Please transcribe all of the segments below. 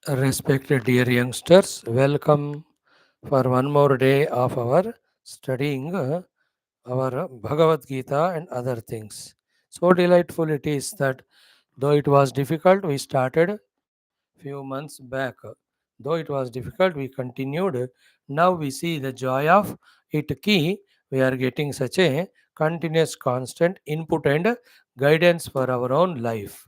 Respected dear youngsters, welcome for one more day of our studying our Bhagavad Gita and other things. So delightful it is that though it was difficult, we started few months back. Though it was difficult, we continued. Now we see the joy of it key. We are getting such a continuous, constant input and guidance for our own life.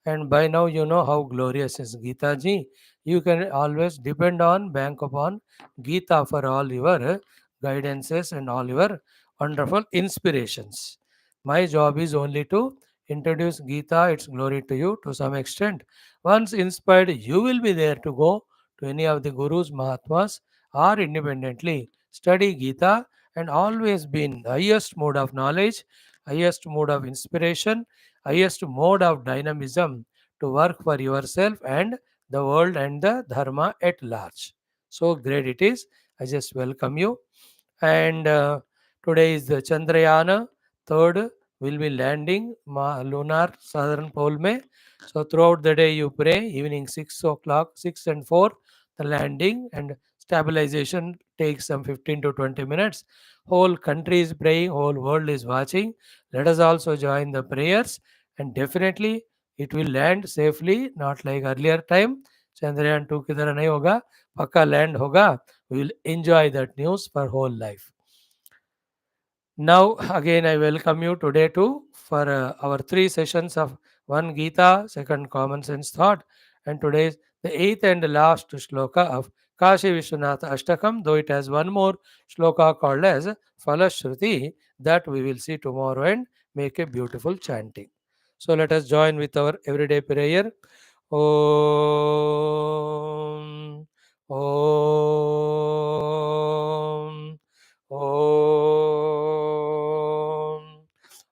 And by now you know how glorious is Gita ji. You can always depend on, bank upon Gita for all your guidances and all your wonderful inspirations. My job is only to introduce Gita, its glory to you to some extent. Once inspired, you will be there to go to any of the Gurus, Mahatmas, or independently study Gita and always be in the highest mode of knowledge, highest mode of inspiration, highest mode of dynamism to work for yourself and the world and the dharma at large. So great it is. I just welcome you. And today is the Chandrayaan third will be landing lunar southern pole mein. So throughout the day you pray, evening 6 o'clock, 6 and 4, the landing and stabilization takes some 15 to 20 minutes. Whole country is praying, whole world is watching. Let us also join the prayers and definitely it will land safely, not like earlier time. Chandrayaan 2 की तरह नहीं होगा, पक्का land होगा. We will enjoy that news for whole life. Now, again, I welcome you today too for our three sessions of one Gita, second common sense thought, and today's the eighth and last shloka of Kashi Vishwanatha Ashtakam, though it has one more shloka called as Falashruti that we will see tomorrow and make a beautiful chanting. So let us join with our everyday prayer. Om Om Om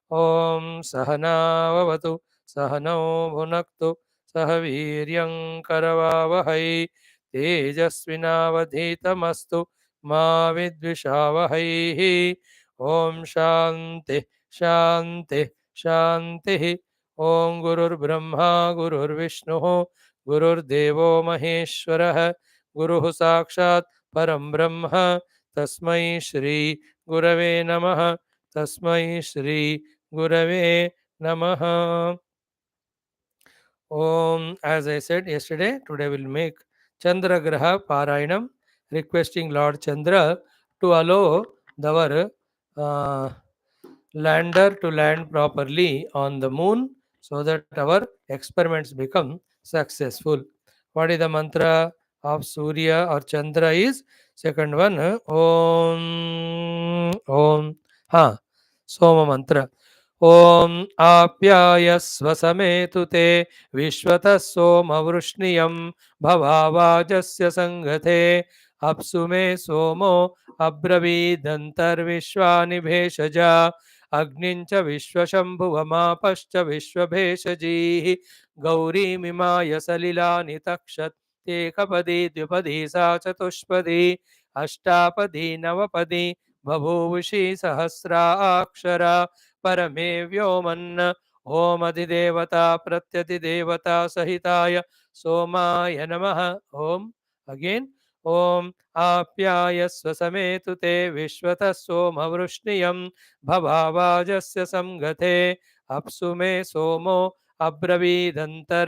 Om Sahanavavatu Sahano Bhunaktu Sahaviryam Karavavahai Tejasvinavadhitamastu Ma Vidvishavahai Om Shanti Shanti Shanti Om Gurur Brahma Gurur Vishnu Gurur Devo Maheshwarah Guruः Sakshat Param Brahma Tasmai Shri Gurave Namaha Tasmai Shri Gurave Namaha. Om, as I said yesterday, today we'll make Chandra Graha Parayanam, requesting Lord Chandra to allow our uh, lander to land properly on the moon so that our experiments become successful. What is the mantra of Surya or Chandra is? Second one, Om, Om, ha, Soma mantra. Om Apyayasva Sametu Te Vishwatah Somavrushniam Bhavavajasya Sangate Apsume Somo Abravidantar Vishwani Bheshaja Agnincha Vishwashambhuvamapascha Vishwabheshaji Gauri Mimaya Salilani Takshat Ekapadi Dvipadi Sa Chatushpadi Ashtapadi Navapadi Babhuvushi Sahasra Akshara Parame Vyoman Om Adidevata Pratyadidevata Sahitaya Somaya Namaha Om. Again, Om Apyayasva Sametu Te Vishwatah Somavrushniam Bhavavajasya Samgate Apsume Somo Abravidantar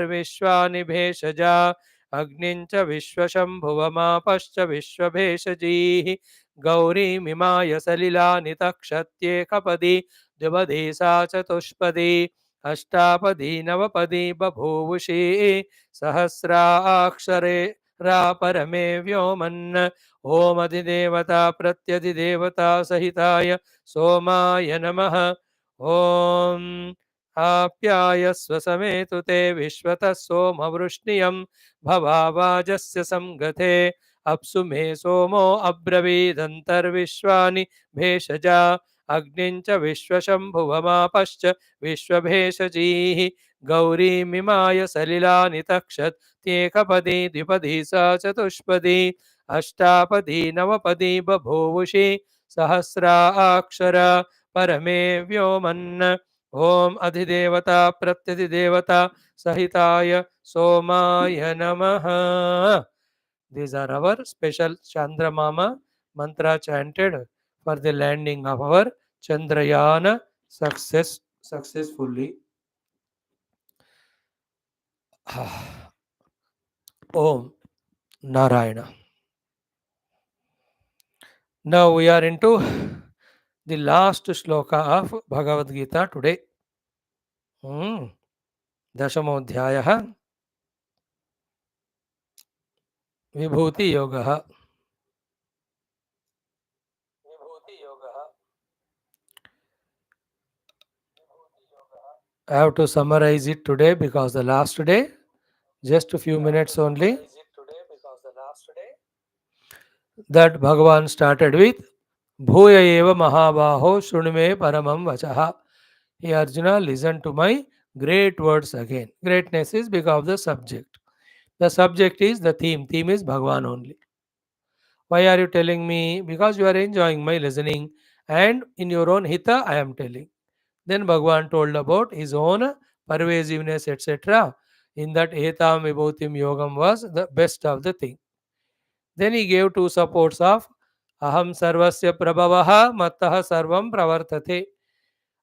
Bheshaja Agnincha Vishwashambhuvamapascha Vishwabheshaji Gauri Mimaya Salila Nitakshatye Kapadi Dvipadi Sa Chatushpadi Ashtapadi Navapadi Babhuvushi Sahasra Akshare Ra Parame Vyoman Om Adidevata Pratyadidevata Sahitaya Somaya Namaha Om Apyayasva Sametu Te Vishwatah Somavrushniam Bhavavajasya Samgate Apsume Somo Abravidantar Vishwani Bheshaja Agnincha Vishwashambhuvamapascha Vishwabheshaji Gauri Mimaya Salila Nitakshat Tekapadi Dvipadi Sa Chatushpadi Ashtapadi Navapadi Babhuvushi Sahasra Akshara Parame Vyoman Om Adhidevata Pratyadhidevata Sahitaya Somaya Namaha. These are our special Chandramama mantra chanted for the landing of our Chandrayaan successfully. Om Narayana. Now we are into the last shloka of Bhagavad Gita today. दशमोऽध्यायः विभूतियोगः. I have to summarize it today because the last day, just a few minutes only, that Bhagavan started with Bhuya eva mahabaho shrunume paramam vachaha. Hey Arjuna, listen to my great words again. Greatness is because of the subject. The subject is the theme. Theme is Bhagavan only. Why are you telling me? Because you are enjoying my listening and in your own hita I am telling. Then Bhagavan told about his own pervasiveness, etc. In that Etam Vibhutim Yogam was the best of the thing. Then he gave two supports of Aham Sarvasya Prabhavaha Mattaha Sarvam Pravartate.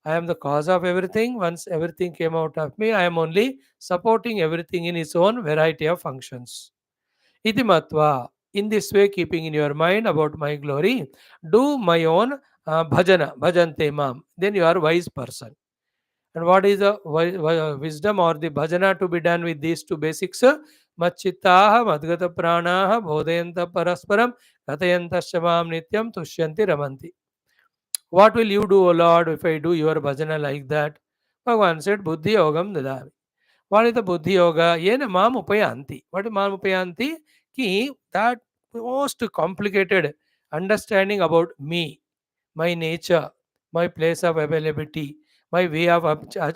I am the cause of everything. Once everything came out of me, I am only supporting everything in its own variety of functions. Iti Matva. In this way, keeping in your mind about my glory, do my own bhajana, bhajante mam. Then you are a wise person. And what is the wisdom or the bhajana to be done with these two basics? Machittaha, madgata pranaha, bodhayanta parasparam, katayantashamam nityam, tushyanti ramanti. What will you do, O Lord, if I do your bhajana like that? Bhagavan said, Buddhi yogam dadami. What is the Buddhi yoga? Yena mam upayanti. What is mam upayanti? Ki that most complicated understanding about me, my nature, my place of availability, my way of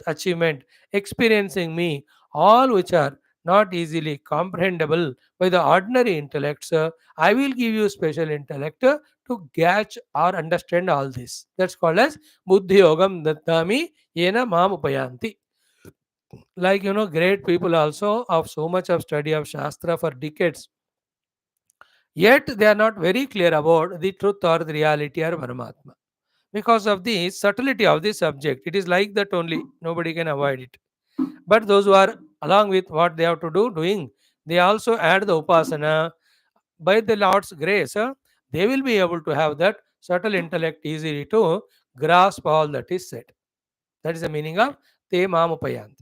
achievement, experiencing me, all which are not easily comprehensible by the ordinary intellects, I will give you special intellect to catch or understand all this. That's called as Buddhi Yogam Dattami Yena Mam Upayanti. Like, great people also of so much of study of Shastra for decades, yet they are not very clear about the truth or the reality or Paramatma because of the subtlety of the subject. It is like that only. Nobody can avoid it. But those who are along with what they have to do, doing, they also add the upasana. By the Lord's grace, they will be able to have that subtle intellect easily to grasp all that is said. That is the meaning of te mamupayanti.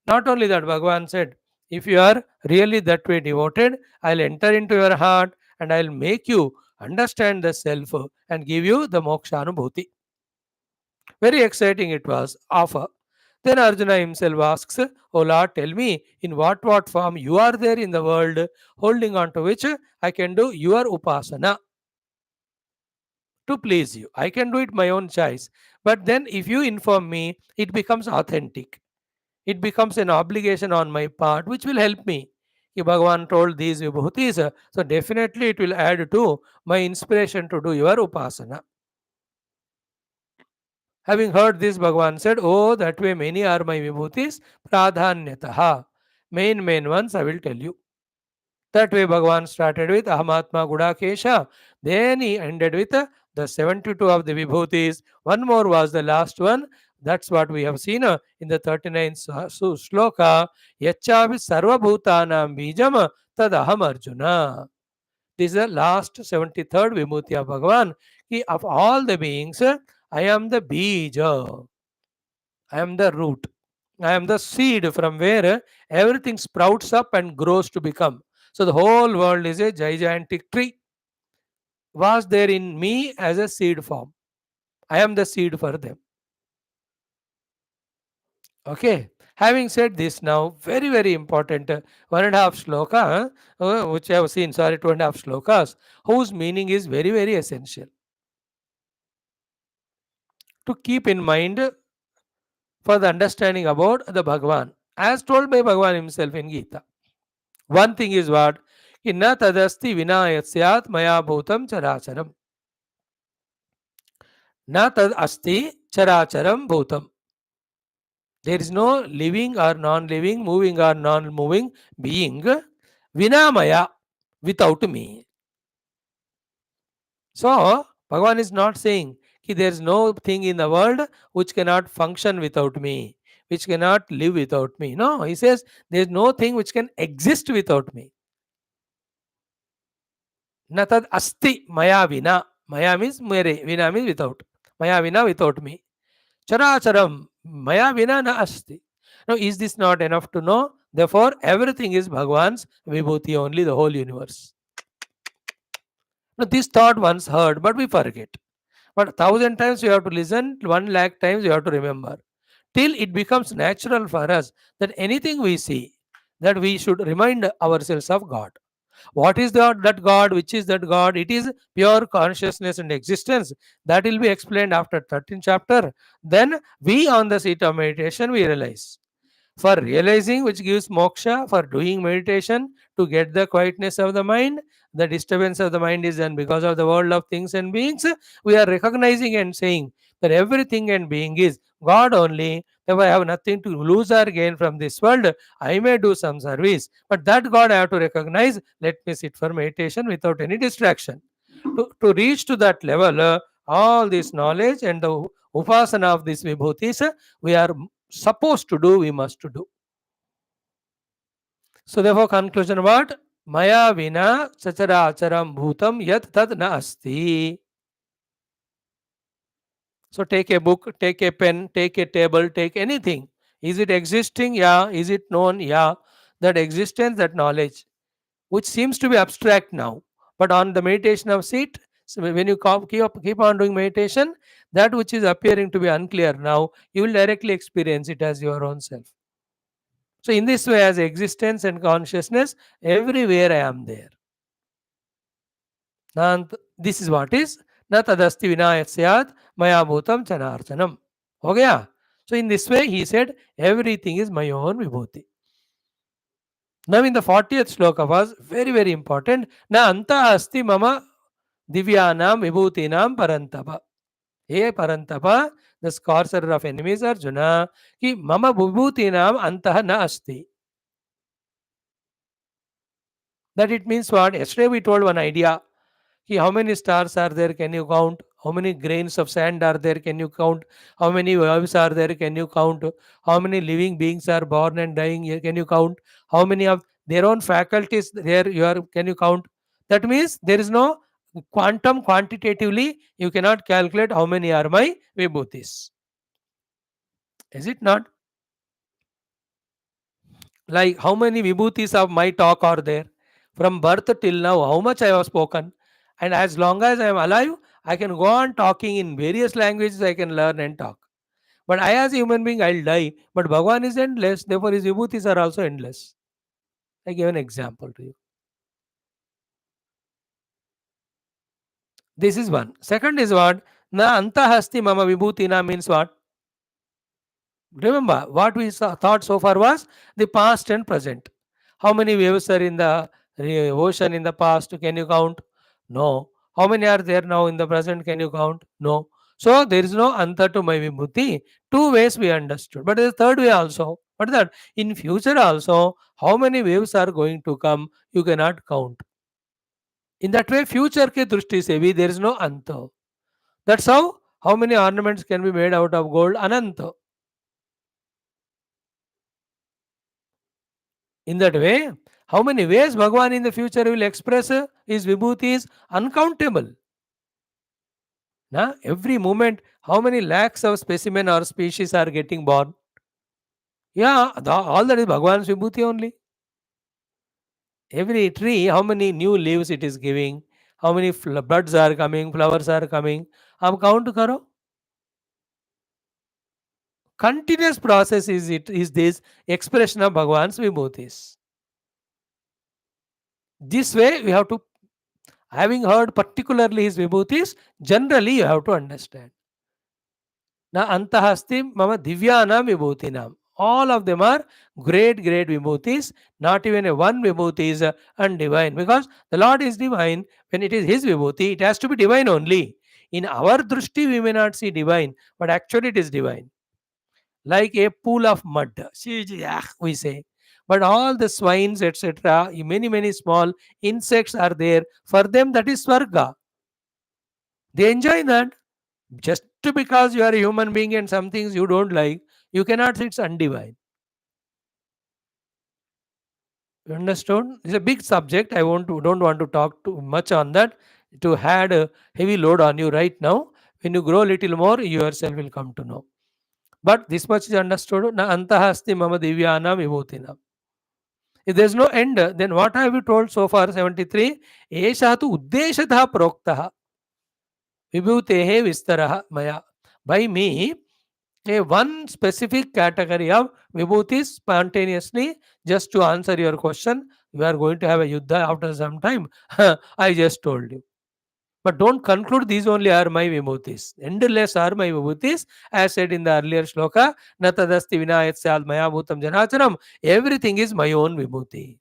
Not only that, Bhagavan said, if you are really that way devoted, I'll enter into your heart and I'll make you understand the self and give you the moksha anubhuti. Very exciting it was. Offer. Then Arjuna himself asks, O Lord, tell me in what form you are there in the world, holding on to which I can do your upasana to please you. I can do it my own choice. But then if you inform me, it becomes authentic. It becomes an obligation on my part, which will help me. If Bhagavan told these vibhutis, so definitely it will add to my inspiration to do your upasana. Having heard this, Bhagavan said, Oh, that way many are my vibhutis, pradhanyataha. Main ones I will tell you. That way Bhagavan started with Ahamatma Gudakesha. Then he ended with the 72 of the vibhutis. One more was the last one. That's what we have seen in the 39th shloka. Yachavi sarvabhutanam bijam tad aham arjuna. This is the last 73rd vibhuti of Bhagavan. Ki of all the beings, I am the bija. I am the root. I am the seed from where everything sprouts up and grows to become. So the whole world is a gigantic tree. Was there in me as a seed form. I am the seed for them. Okay. Having said this, now very very important 1.5 shloka, which I have seen. Sorry, 2.5 shlokas, whose meaning is very very essential to keep in mind for the understanding about the Bhagavan, as told by Bhagavan himself in Gita. One thing is what? कि न तदस्ति विना यस्यात् मया भूतं चराचरम. न तद अस्ति चराचरम भूतम. There is no living or non-living, moving or non-moving being, vinamaya, without me. So, Bhagavan is not saying that there is no thing in the world which cannot function without me, which cannot live without me. No, he says there is no thing which can exist without me. Natad asti maya vina. Maya means mere, vina means without. Maya vina, without me. Characharam maya vina na asti. Now, is this not enough to know? Therefore, everything is Bhagwan's vibhuti only, the whole universe. Now, this thought once heard, but we forget. But 1,000 times you have to listen, 1 lakh times you have to remember. Till it becomes natural for us that anything we see, that we should remind ourselves of God. What is that God? Which is that God? It is pure consciousness and existence. That will be explained after 13th chapter. Then we on the seat of meditation, we realize. For realizing which gives moksha, for doing meditation to get the quietness of the mind, the disturbance of the mind is done because of the world of things and beings. We are recognizing and saying that everything and being is God only. Therefore, I have nothing to lose or gain from this world. I may do some service, but that God I have to recognize. Let me sit for meditation without any distraction. To reach to that level, all this knowledge and the upasana of these vibhutis, we are supposed to do, we must to do. So therefore, conclusion what? Maya vina chachara acharam bhutam yat tad na asti. So take a book, take a pen, take a table, take anything. Is it existing? Yeah. Is it known? Yeah. That existence, that knowledge, which seems to be abstract now, but on the meditation of seat, so when you keep on doing meditation, that which is appearing to be unclear now, you will directly experience it as your own self. So, in this way, as existence and consciousness, everywhere I am there. This is what is na tadasti vinayat syat maya bhutam chanarchanam. हो गया? So, in this way, he said, everything is my own vibhuti. Now, in the 40th shloka was very, very important. Na anta asti mama divyanam vibhutinam parantapa. Hey parantapa, the sorcerer of enemies Arjuna, ki mama vibhutinam antah na asti. That it means what? Yesterday we told one idea. How many stars are there? Can you count? How many grains of sand are there? Can you count? How many waves are there? Can you count? How many living beings are born and dying? Can you count? How many of their own faculties there you are? Can you count? That means there is no quantitatively you cannot calculate how many are my vibhutis. Is it not? Like how many vibhutis of my talk are there? From birth till now, how much I have spoken? And as long as I am alive, I can go on talking in various languages, I can learn and talk. But I, as a human being, I'll die. But Bhagavan is endless, therefore his vibhutis are also endless. I give an example to you. This is one. Second is what? Na antahasti mama vibhutina means what? Remember, what we thought so far was the past and present. How many waves are in the ocean in the past? Can you count? No. How many are there now in the present? Can you count? No. So there is no anta to my vibhuti. Two ways we understood. But there is a third way also. What is that? In future also, how many waves are going to come? You cannot count. In that way, future ke drushti se bhi there is no anta. That's how many ornaments can be made out of gold? Ananta. In that way, how many ways Bhagavan in the future will express his vibhuti is uncountable. Now, every moment, how many lakhs of specimen or species are getting born? Yeah, all that is Bhagavan's vibhuti only. Every tree, how many new leaves it is giving, how many buds are coming, flowers are coming. आप count करो. Continuous process is this expression of Bhagavan's vibhutis. This way we have to, having heard particularly his vibhutis, generally you have to understand. Na antahasti mama divyanam vibhutinam. All of them are great, great vibhutis. Not even a one vibhuti is undivine. Because the Lord is divine. When it is his vibhuti, it has to be divine only. In our drushti, we may not see divine, but actually it is divine. like a pool of mud. We say. But all the swines, etc., many, many small insects are there. For them, that is Swarga. They enjoy that. Just because you are a human being and some things you don't like, you cannot say it's undivine. You understood? It's a big subject. Don't want to talk too much on that to add a heavy load on you right now. When you grow a little more, you yourself will come to know. But this much is understood. Na antahasti mama divyana vibhutina. If there's no end, then what have you told so far? 73. Esha tu uddeshatha proktaha vibhutehe vistaraha maya. By me, a one specific category of vibhutis spontaneously, just to answer your question, we are going to have a yuddha after some time. I just told you. But don't conclude these only are my vibhutis. Endless are my vibhutis, as said in the earlier shloka. Natadasti vinayat syad maya bhutam janacharam. Everything is my own vibhuti.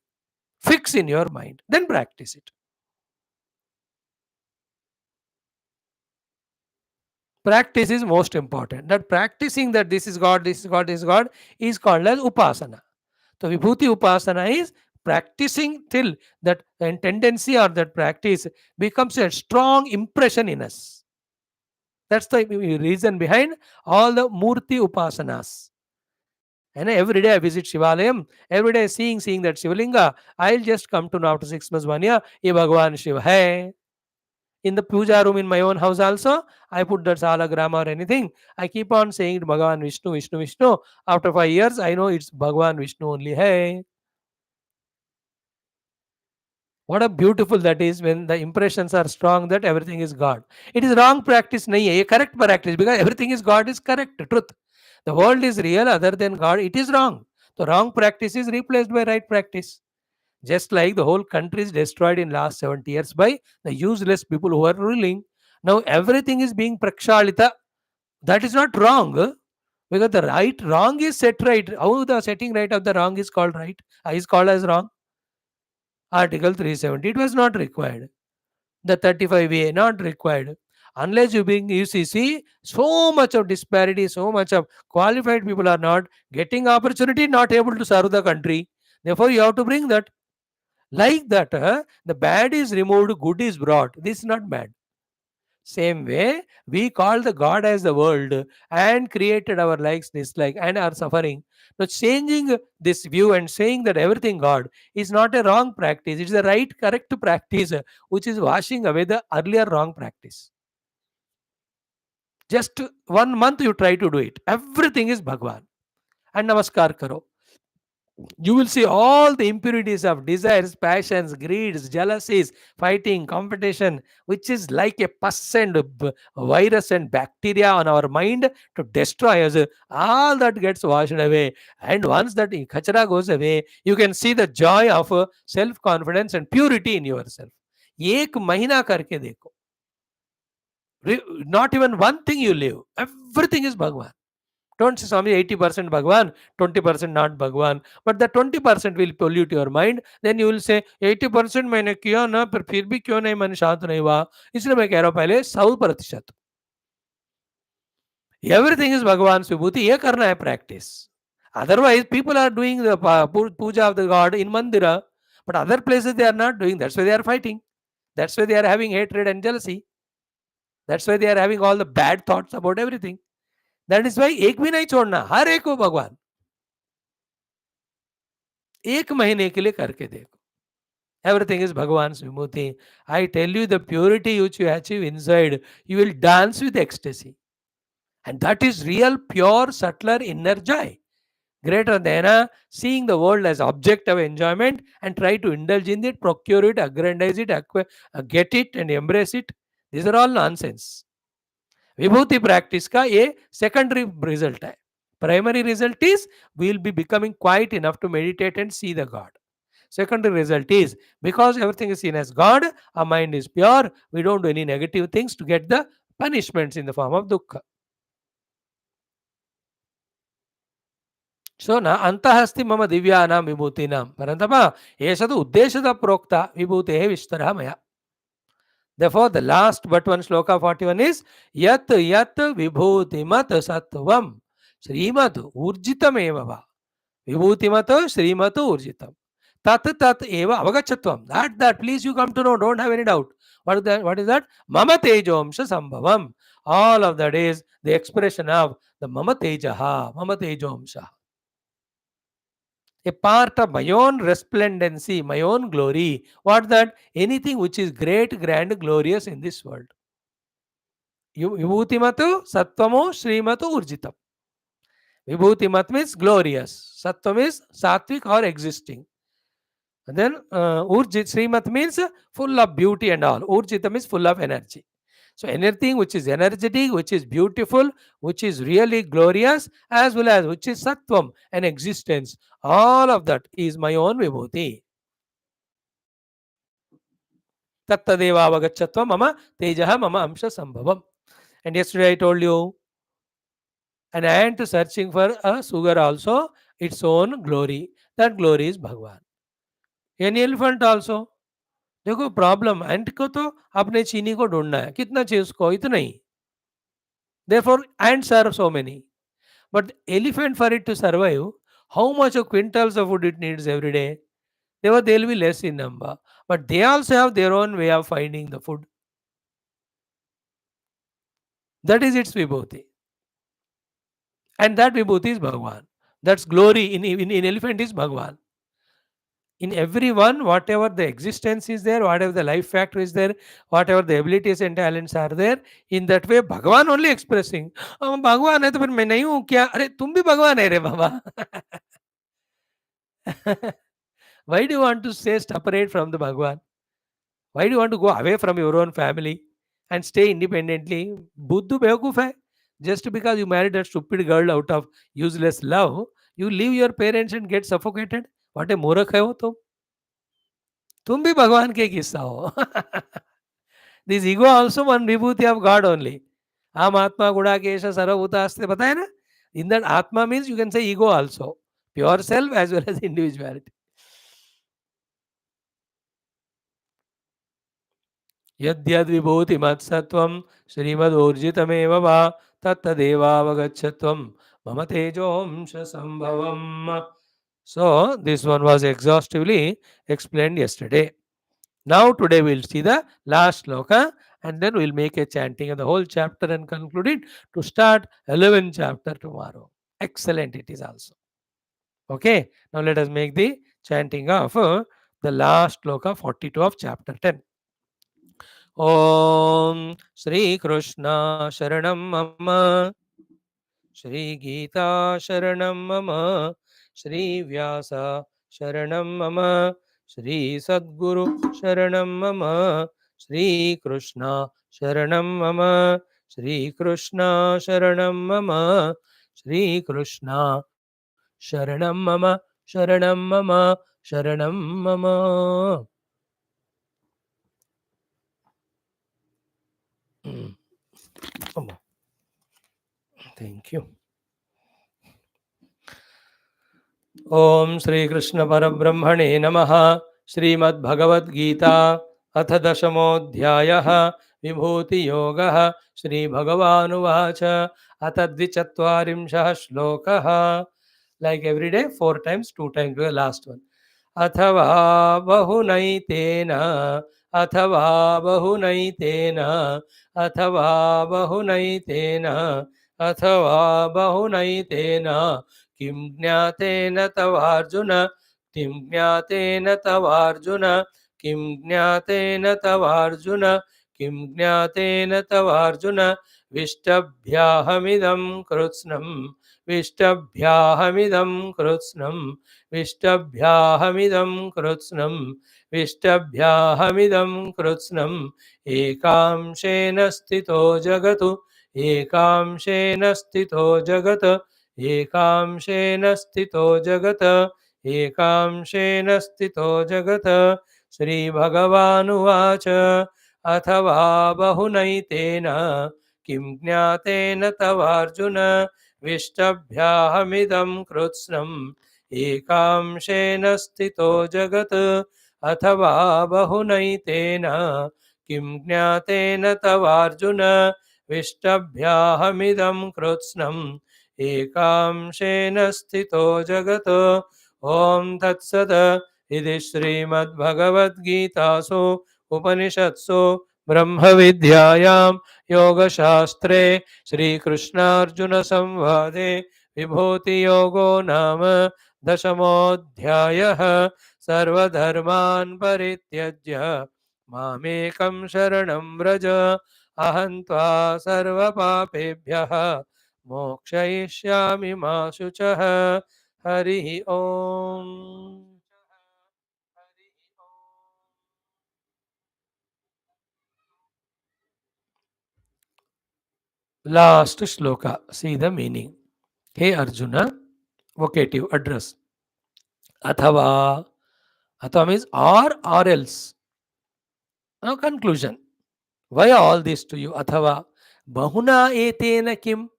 Fix in your mind, then practice it. Practice is most important. That practicing that this is God, this is God, this is God is called as upasana. So vibhuti upasana is practicing till that tendency or that practice becomes a strong impression in us. That's the reason behind all the murti upasanas. And every day I visit Shivalayam, every day seeing that Shivalinga, I'll just come to know after 6 months, 1 year, ye Bhagwan Shiva hai. In the puja room in my own house also, I put that salagram or anything. I keep on saying it Bhagavan Vishnu, Vishnu, Vishnu. After 5 years, I know it's Bhagavan Vishnu only. Hey, what a beautiful that is when the impressions are strong that everything is God. It is wrong practice, nahi hai, ye correct practice because everything is God is correct, truth. The world is real other than God, it is wrong. The wrong practice is replaced by right practice. Just like the whole country is destroyed in last 70 years by the useless people who are ruling. Now everything is being prakshalita. That is not wrong. Because the right, wrong is set right. How the setting right of the wrong is called right? Is called as wrong. Article 370, it was not required. The 35A, not required. Unless you bring UCC, so much of disparity, so much of qualified people are not getting opportunity, not able to serve the country. Therefore, you have to bring that. Like that, the bad is removed, good is brought. This is not bad. Same way, we call the God as the world and created our likes, dislike, and our suffering. Now, changing this view and saying that everything God is not a wrong practice, it's the right, correct practice, which is washing away the earlier wrong practice. Just 1 month you try to do it. Everything is Bhagwan. And namaskar karo. You will see all the impurities of desires, passions, greeds, jealousies, fighting, competition, which is like a pus and virus and bacteria on our mind to destroy us. All that gets washed away. And once that kachara goes away, you can see the joy of self confidence and purity in yourself. एक महीना करके देखो. Not even one thing you live. Everything is Bhagwan. Don't say Swami 80% Bhagwan, 20% not Bhagwan. But the 20% will pollute your mind. Then you will say 80% मैंने किया ना पर फिर भी क्यों नहीं मन शांत नहीं हुआ. इसलिए मैं कह रहा हूँ पहले 100%. Everything is Bhagwan's vibhuti. ये करना है practice. Otherwise, people are doing the puja of the God in Mandira, but other places they are not doing. That's why they are fighting. That's why they are having hatred and jealousy. That's why they are having all the bad thoughts about everything. That is why एक भी नहीं छोड़ना, हर एक को भगवान. एक महीने के लिए करके देखो. Everything is Bhagwan's vibhuti. I tell you, the purity which you achieve inside, you will dance with ecstasy. And that is real, pure, subtler inner joy. Greater than seeing the world as object of enjoyment and try to indulge in it, procure it, aggrandize it, get it and embrace it. These are all nonsense. Vibhuti practice का ये secondary result है. Primary result is we will be becoming quiet enough to meditate and see the God. Secondary result is because everything is seen as God, our mind is pure, we don't do any negative things to get the punishments in the form of dukkha. So na antahasti mama divyanam vibhutinam parantapa esadu uddeshada prokta vibhutehe vishtara maya. Therefore, the last but one shloka 41 is Yat Yat Vibhutimat Sattvam Shrimad ऊर्जितमेव वा विभूतिमत् श्रीमत् ऊर्जितम tat tat eva avagachatvam. That please you come to know, don't have any doubt. What is that? Mama tejomsha sambhavam. All of that is the expression of the mama tejaha, mama tejomsha. A part of my own resplendency, my own glory. What that? Anything which is great, grand, glorious in this world. Vibhutimatu sattvamo srimatu urjitam. Vibhutimat means glorious. Sattvam is sattvic or existing. And then Urjit Srimat means full of beauty and all. Urjitam is full of energy. So anything which is energetic, which is beautiful, which is really glorious, as well as which is Sattvam and existence, all of that is my own Vibhuti. Tattadeva avagachatvam mama tejaha mama amsha sambhavam. And yesterday I told you, an ant searching for a sugar also, its own glory. That glory is Bhagwan. An elephant also. देखो problem एंट को तो अपने चीनी को ढूंढना है, कितना चाहिए उसको, इतना ही. Therefore ants are so many, but elephant, for it to survive, how much of quintals of food it needs every day? They'll be less in number, but they also have their own way of finding the food. That is its vibhuti, and that vibhuti is Bhagwan. That's glory in elephant is Bhagwan. In everyone, whatever the existence is there, whatever the life factor is there, whatever the abilities and talents are there, in that way Bhagwan only expressing. भगवान है तो फिर मैं नहीं हूँ क्या? अरे तुम भी भगवान है रे बाबा. Why do you want to stay separate from the Bhagwan? Why do you want to go away from your own family and stay independently? Buddhu बेवकूफ है. Just because you married a stupid girl out of useless love, you leave your parents and get suffocated. What a मूर्ख है वो तुम भी भगवान के किस्सा हो. This ego also one vibhuti of God only. हम आत्मा गुणाकेश सर्वभूतास्ते बताए ना. In that atma means you can say ego also, pure self as well as individuality. यद्यद् विभूति मत्सत्वं श्रीमदूर्जितमेव वा तत्तदेवावगच्छत्वं मम तेजोंश संभवम्. So this one was exhaustively explained yesterday. Now today we'll see the last shloka and then we'll make a chanting of the whole chapter and conclude it to start 11th chapter tomorrow. Excellent it is also. Okay, now let us make the chanting of the last shloka 42 of chapter 10. Om Shri Krishna Sharanam Mama Shri Geetha Sharanam Mama Shri Vyasa Sharanam Mama Shri Sadguru Sharanam Mama Shri Krishna Sharanam Mama Shri Krishna Sharanam Mama Shri Krishna Sharanam Mama Sharanam Mama Sharanam Mama. Thank you. ओम श्री कृष्ण परब्रह्मणे नमः. श्रीमद्भगवद्गीता अथ दशमोऽध्यायः विभूति योगः. श्री भगवानुवाच अथ द्विचत्वारिंशः श्लोकः. Like every day 4 times, 2 times the last one. अथवा बहुनैतेन अथवा बहुनैतेन अथवा बहुनैतेन अथवा बहुनैतेन किं ज्ञातेन तवार्जुन किं ज्ञातेन तवार्जुन किं ज्ञातेन तवार्जुन किं ज्ञातेन तवार्जुन विष्टभ्याहमिदं कृत्स्नम् विष्टभ्याहमिदं कृत्स्नम् विष्टभ्याहमिदं कृत्स्नम् विष्टभ्याहमिदं कृत्स्नम् एकांशेन स्थितो जगतु एकांशेन स्थितो जगत् एकांशेन स्थितो जगत् एकांशेन स्थितो जगत्. श्रीभगवानुवाच अथवा बहुनैतेन किं ज्ञातेन तवार्जुन विष्टभ्याहमिदं कृत्स्नम् एकांशेन स्थितो जगत् अथवा बहुनैतेन किं ज्ञातेन तवार्जुन विष्टभ्याहमिदं कृत्स्नम् एकांशेन स्थितो जगत्। ॐ तत्सत्। इति श्रीमद्भगवद्गीतासु उपनिषत्सु ब्रह्मविद्यायां योगशास्त्रे श्रीकृष्णार्जुनसंवादे विभूतियोगो नाम दशमोऽध्यायः। सर्वधर्मान् परित्यज्य मामेकं शरणं व्रज, अहं त्वा सर्वपापेभ्यः मोक्षयिष्यामि मा शुचः। हरिः ओम्। Last shloka. See the meaning. Hey Arjuna, vocative address. Athava. Athava means or else. Now conclusion. Why all this to you? Athava. Bahuna etena kim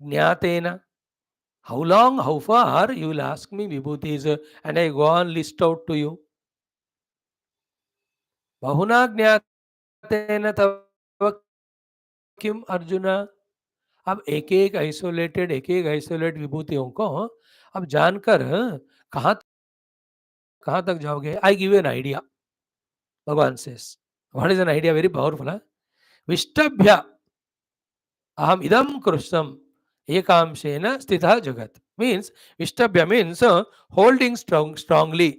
jnatena. How long, how far? You will ask me vibhutis and I go on list out to you. Bahuna jnatena tava kim Arjuna. अब एक एक isolate विभूतियों को अब जानकर कहाँ कहाँ तक जाओगे? I give an idea. भगवान says, what is an idea? Very powerful. विष्टभ्य अहम इदम कृष्णम एकांशेन स्थितः जगत. मीन्स विष्टभ्य means holding strongly.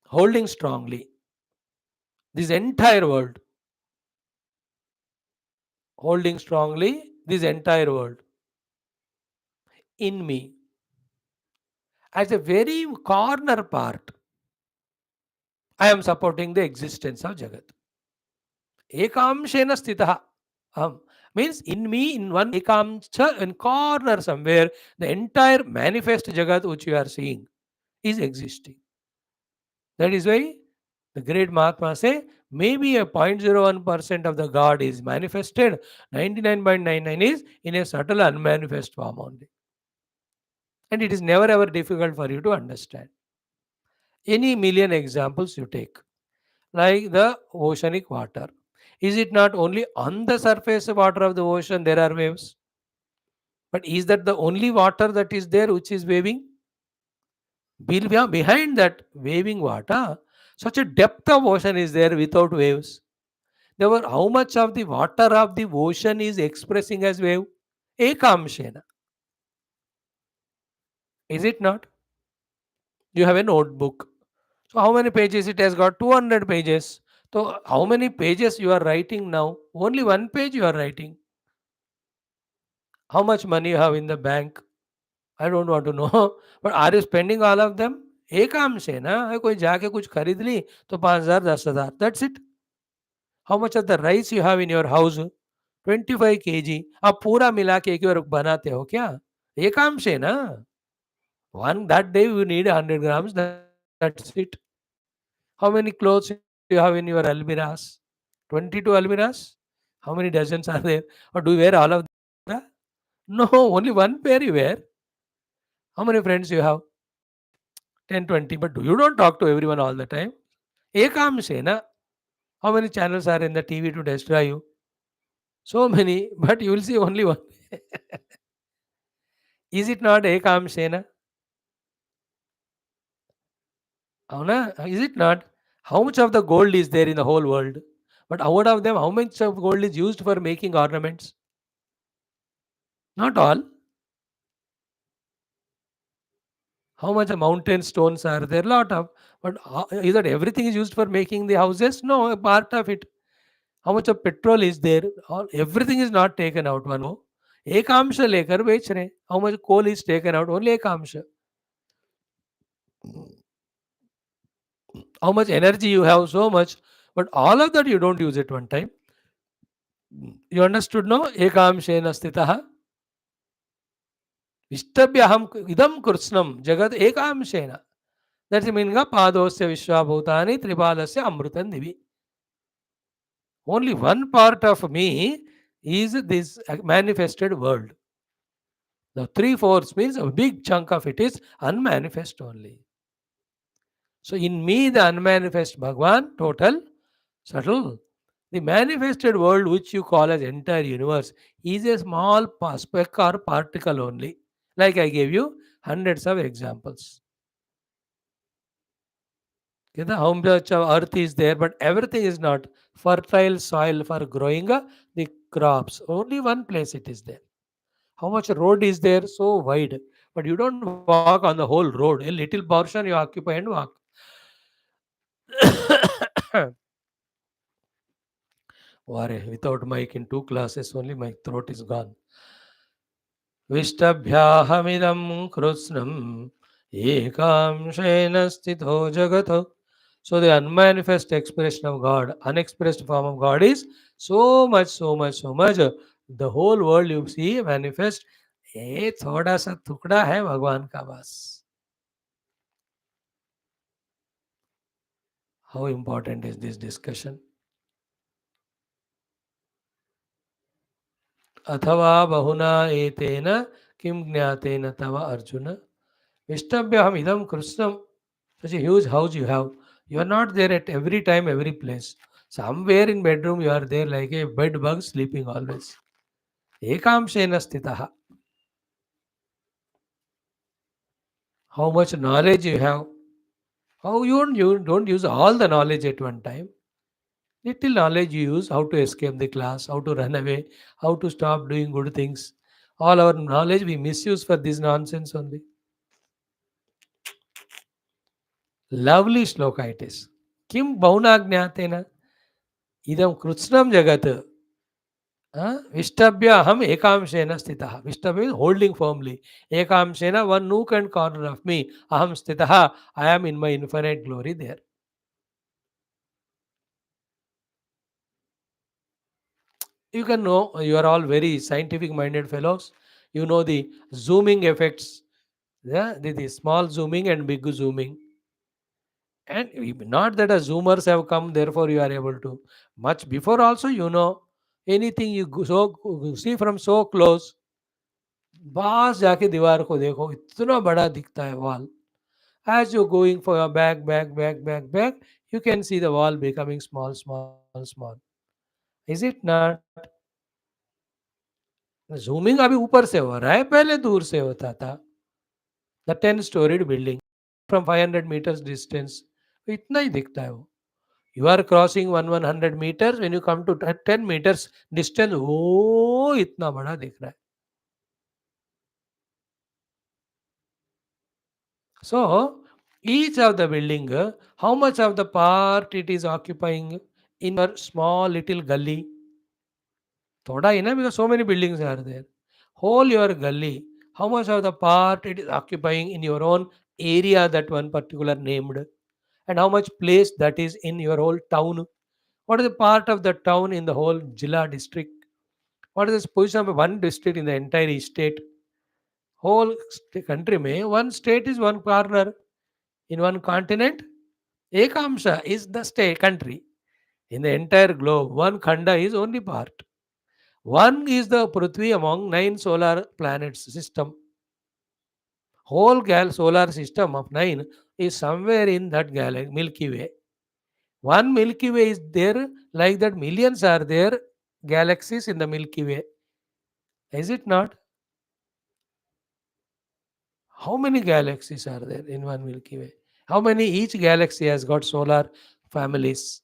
Holding strongly this entire world. Holding strongly this entire world in me as a very corner part. I am supporting the existence of Jagat. Ekamshena sthitah. Means in me, in one ekamcha, in corner somewhere, the entire manifest Jagat which you are seeing is existing. That is why the great Mahatma say, maybe a 0.01% of the God is manifested, 99.99 is in a subtle unmanifest form only. And it is never ever difficult for you to understand. Any million examples you take, like the oceanic water. Is it not only on the surface water of the ocean there are waves? But is that the only water that is there which is waving? Behind that waving water, such a depth of ocean is there without waves. Therefore, how much of the water of the ocean is expressing as wave? Ekamshena. Is it not? You have a notebook. So how many pages it has got? 200 pages. So how many pages you are writing now? Only one page you are writing. How much money you have in the bank? I don't want to know. But are you spending all of them? एकांशेना. कोई जाके कुछ खरीद ली तो 5,000 10,000. That's it. How much of the rice you have in your house? 25 kg. आप पूरा मिला के एक बार बनाते हो क्या? एकांशेना. One that day you need 100 grams. That's it. How many clothes you have in your almiras? 22 almiras? How many dozens are there? Or do you wear all of them? No, only one pair you wear. How many friends you have? 10, 20. But you don't talk to everyone all the time. Ekamshena. How many channels are in the TV to destroy you? So many, but you will see only one. Is it not Ekamshena? Is it not? How much of the gold is there in the whole world? But out of them, how much of gold is used for making ornaments? Not all. How much mountain stones are there? Lot of. But is that everything is used for making the houses? No, a part of it. How much of petrol is there? Everything is not taken out. One हो. एक अंश लेकर बेच रहे. How much coal is taken out? Only एक अंश. How much energy you have? So much. But all of that you don't use at one time. You understood, no? एकांशेन स्थितः इष्टभ्यहम इदम कृत्स्नम जगत एकांशेन. That's the meaning of padosya vishwabhutani tripalasya amrutan divi. Only one part of me is this manifested world. The 3/4 means a big chunk of it is unmanifest only. So in me, the unmanifest Bhagwan, total, subtle, The manifested world, which you call as entire universe, is a small speck or particle only. Like I gave you hundreds of examples. Okay, the how much of earth is there, but everything is not fertile soil for growing the crops. Only one place it is there. How much road is there? So wide, but you don't walk on the whole road. A little portion you occupy and walk. Worry, without mic in two classes only, my throat is gone. Vishtabhyaham krusnam ekamshena sthito jagato. So the unmanifest expression of God, unexpressed form of God is so much, so much, so much. The whole world you see manifest. ये थोड़ा सा टुकड़ा है भगवान का बस. How important is this discussion? अथवा बहुना एतेन किं ज्ञातेन तव Arjun विष्टभ्यहम idam Krishnam. Such a huge house you have. You are not there at every time, every place. Somewhere in bedroom you are there like a bed bug sleeping always. Ekamshena sthitaha. How much knowledge you have. How you don't use all the knowledge at one time. Little knowledge you use, how to escape the class, how to run away, how to stop doing good things. All our knowledge we misuse for this nonsense only. Lovely shloka it is. Kim Bhaunajnatena idam krutznam jagat. Vishtavya aham ekamshena sthitaha. Vishtavya means holding firmly. Ekamshena, one nook and corner of me. Aham sthitaha, I am in my infinite glory there. You can know, you are all very scientific minded fellows. You know the zooming effects. Yeah, the small zooming and big zooming. And not that a zoomers have come, therefore you are able to. Much before also, you know, anything you see from so close, पास जाके दीवार को देखो इतना बड़ा दिखता है wall. As you're going for your back, you can see the wall becoming small, small, small. Is it not? Zooming अभी ऊपर से हो रहा है, पहले दूर से होता था. The 10-storied building from 500 meters distance. इतना ही दिखता है वो. You are crossing 100 meters. When you come to 10 meters distance, oh, इतना बड़ा दिख रहा है. So each of the building, how much of the part it is occupying in your small little gully? Thoda ही ना, because so many buildings are there. Whole your gully, how much of the part it is occupying in your own area that one particular named, and how much place that is in your whole town? What is the part of the town in the whole Jilla district? What is the position of one district in the entire state? Whole country में one state is one corner. In one continent, Ekamsha is the state country. In the entire globe, one khanda is only part. One is the Prithvi among 9 solar planets system. Whole solar system of 9 is somewhere in that galaxy, Milky Way. One Milky Way is there, like that millions are there galaxies in the Milky Way. Is it not? How many galaxies are there in one Milky Way? How many each galaxy has got solar families?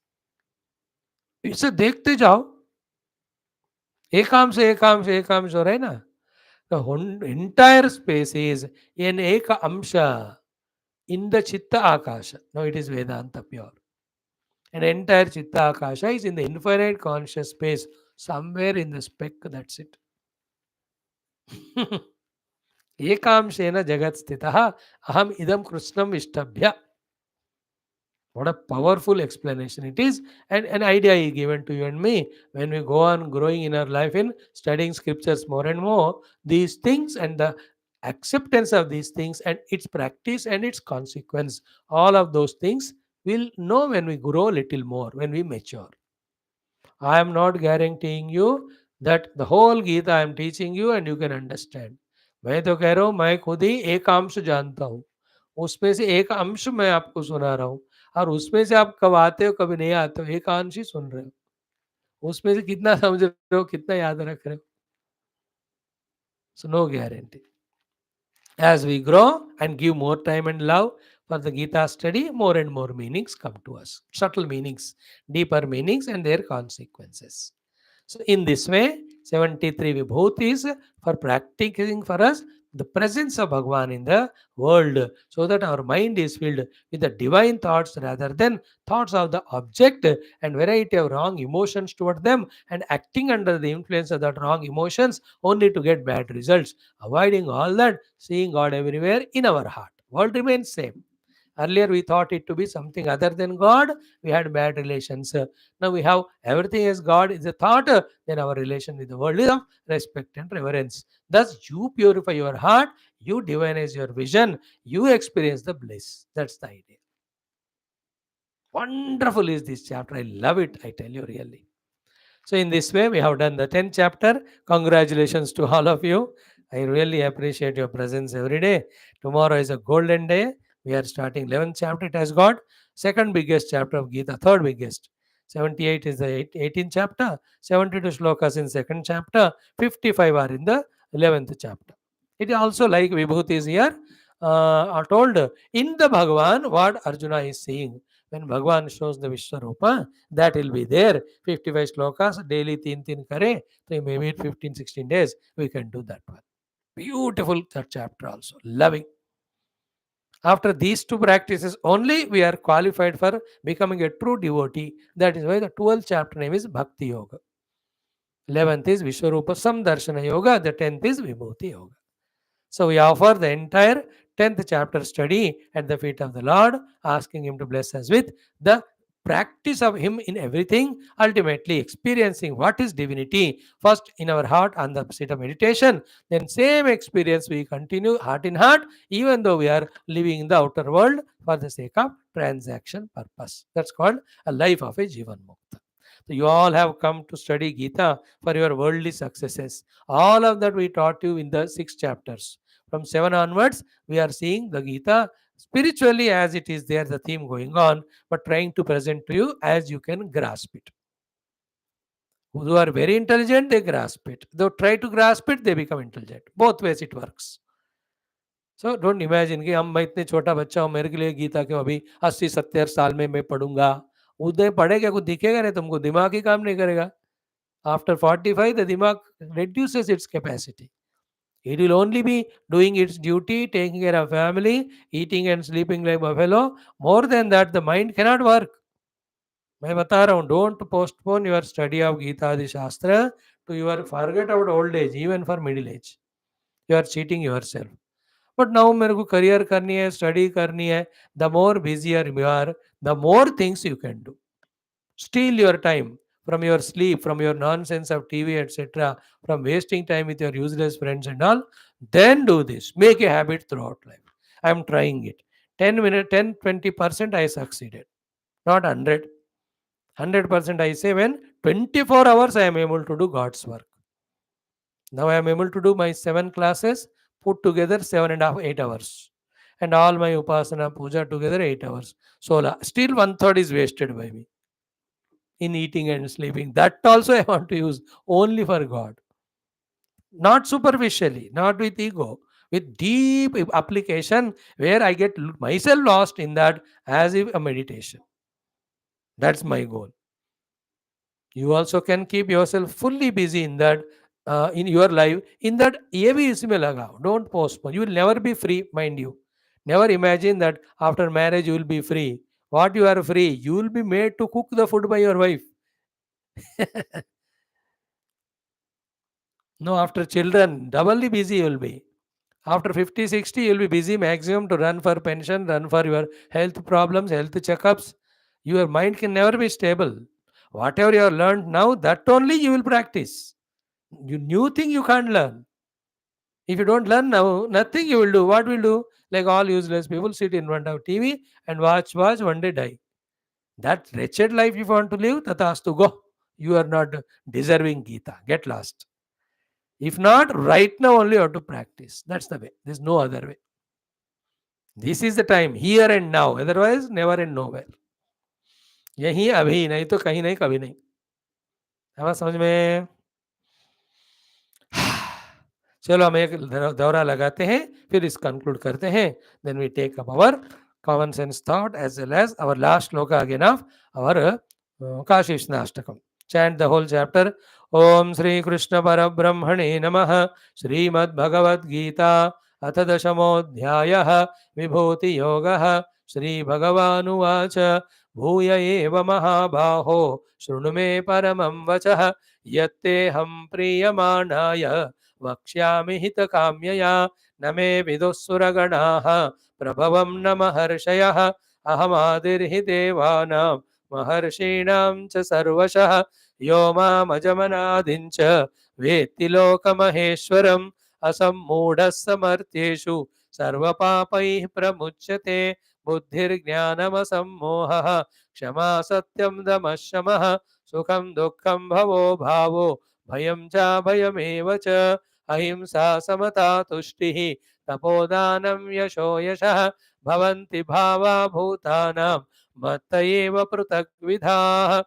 इसे देखते जाओ. एकांश हो रहा है ना. The whole entire space is in eka amsha in the chitta akasha. Now it is Vedanta pure. An entire chitta akasha is in the infinite conscious space, somewhere in the speck. That's it. एकांशेन जगत् स्थितः aham idam Krishnam इष्टभ्य. What a powerful explanation it is, and an idea is given to you and me. When we go on growing in our life in studying scriptures more and more, these things and the acceptance of these things and its practice and its consequence, all of those things we'll know when we grow a little more, when we mature. I am not guaranteeing you that the whole Gita I am teaching you and you can understand. मैं तो कह रहा हूँ, मैं खुद ही एक अंश जानता हूँ, उसमें से एक अंश मैं आपको सुना रहा हूँ, और उसमें से आप कब आते हो कभी नहीं आते हो, एक अंश ही सुन रहे हो. उसमें से कितना समझ रहे हो, कितना याद रख रहे हो? So no guarantee. As we grow and give more time and love for the Gita study, more and more meanings come to us. Subtle meanings, deeper meanings, and their consequences. So, in this way, 73 vibhutis for practicing for us the presence of Bhagwan in the world, so that our mind is filled with the divine thoughts rather than thoughts of the object and variety of wrong emotions toward them, and acting under the influence of that wrong emotions only to get bad results. Avoiding all that, seeing God everywhere in our heart. World remains same. Earlier we thought it to be something other than God. We had bad relations. Now we have everything as God is a thought. Then our relation with the world is of respect and reverence. Thus you purify your heart. You divinize your vision. You experience the bliss. That's the idea. Wonderful is this chapter. I love it. I tell you really. So, in this way, we have done the 10th chapter. Congratulations to all of you. I really appreciate your presence every day. Tomorrow is a golden day. We are starting 11th chapter. It has got second biggest chapter of Gita, third biggest. 78 is the 18th chapter. 72 shlokas in second chapter. 55 are in the 11th chapter. It is also like Vibhuti is here. Are told in the Bhagavan what Arjuna is saying. When Bhagavan shows the Vishwarupa, that will be there. 55 shlokas daily 3 kare, so maybe 15 16 days we can do that one. Beautiful that chapter also, loving. After these two practices only we are qualified for becoming a true devotee. That is why the 12th chapter name is Bhakti Yoga. 11th is Vishwarupa Samdarshana Yoga. The 10th is Vibhuti Yoga. So we offer the entire 10th chapter study at the feet of the Lord, asking Him to bless us with the practice of Him in everything, ultimately experiencing what is divinity first in our heart on the seat of meditation. Then, same experience we continue heart in heart, even though we are living in the outer world for the sake of transaction purpose. That's called a life of a Jivan Mukta. So, you all have come to study Gita for your worldly successes. All of that we taught you in the 6 chapters. From 7 onwards, we are seeing the Gita spiritually as it is there, the theme going on, but trying to present to you as you can grasp it. Who are very intelligent, they grasp it. Those try to grasp it, they become intelligent. Both ways it works. So don't imagine कि हम मैं इतने छोटा बच्चा हूँ, मेरे के लिए गीता क्यों अभी 80-70 साल में मैं पढ़ूंगा. उदय पढ़ेगा कुछ दिखेगा नहीं तुमको, दिमाग ही काम नहीं करेगा. After 45, the dimag reduces its capacity. It will only be doing its duty, taking care of family, eating and sleeping like buffalo. More than that, the mind cannot work. मैं बता रहा हूँ, don't postpone your study of Gita the Shastra to your forget about old age, even for middle age. You are cheating yourself. But now मेरे को career करनी है, study करनी है. The more busier you are, the more things you can do. Steal your time from your sleep, from your nonsense of TV, etc., from wasting time with your useless friends and all. Then do this. Make a habit throughout life. I am trying it. 10 minutes, 10-20% I succeeded. Not 100. 100% I say when 24 hours I am able to do God's work. Now I am able to do my 7 classes put together 7.5, 8 hours. And all my upasana puja together 8 hours. So still 1/3 is wasted by me in eating and sleeping. That also I want to use only for God. Not superficially, not with ego, with deep application where I get myself lost in that as if a meditation. That's my goal. You also can keep yourself fully busy in that, in your life. In that, ये भी इसमें लगाओ. Don't postpone. You will never be free, mind you. Never imagine that after marriage you will be free. What you are free? You will be made to cook the food by your wife. No, after children, doubly busy you will be. After 50, 60, you'll be busy maximum to run for pension, run for your health problems, health checkups. Your mind can never be stable. Whatever you have learned now, that only you will practice. You new thing you can't learn. If you don't learn now, nothing you will do. What will do? Like all useless people sit in front of TV and watch, one day die. That wretched life you want to live, tatastu go. You are not deserving Gita. Get lost. If not, right now only you have to practice. That's the way. There's no other way. This is the time, here and now. Otherwise, never and nowhere. यही अभी, नहीं तो कहीं नहीं, कभी नहीं. है समझ में? चलो हम एक दौरा लगाते हैं, फिर इस कंक्लूड करते हैं. Then we take up our common sense thought as well as our last shloka again of our Kashi Ashtakaam. Chant the whole chapter. Om Shri Krishna Parabrahmane Namaha. Srimad Bhagavad Geetha अथ दशमोऽध्यायः विभूतियोगः. श्रीभगवानुवाच भूय एव महाबाहो शृणु मे परमं वचः यत्तेऽहं प्रीयमाणाय वक्ष्यामि हितकाम्यया. न मे विदुःसुरगणाः प्रभवं न महर्षयः. अहमादिर्हि देवानां महर्षीणां च सर्वशः. यो मामजमनादिं च वेत्ति लोकमहेश्वरम्. असम्मूढः समर्थ्येषु सर्वपापैः प्रमुच्यते. बुद्धिर्ज्ञानमसम्मोहः क्षमा सत्यं दमः शमः. सुखं दुःखं भवो भावो भयं चाभयमेव च. अहिंसा समता तुष्टिः तपोदानं यशो यशः. भवन्ति भावा भूतानां मत्त एव पृथग्विधाः.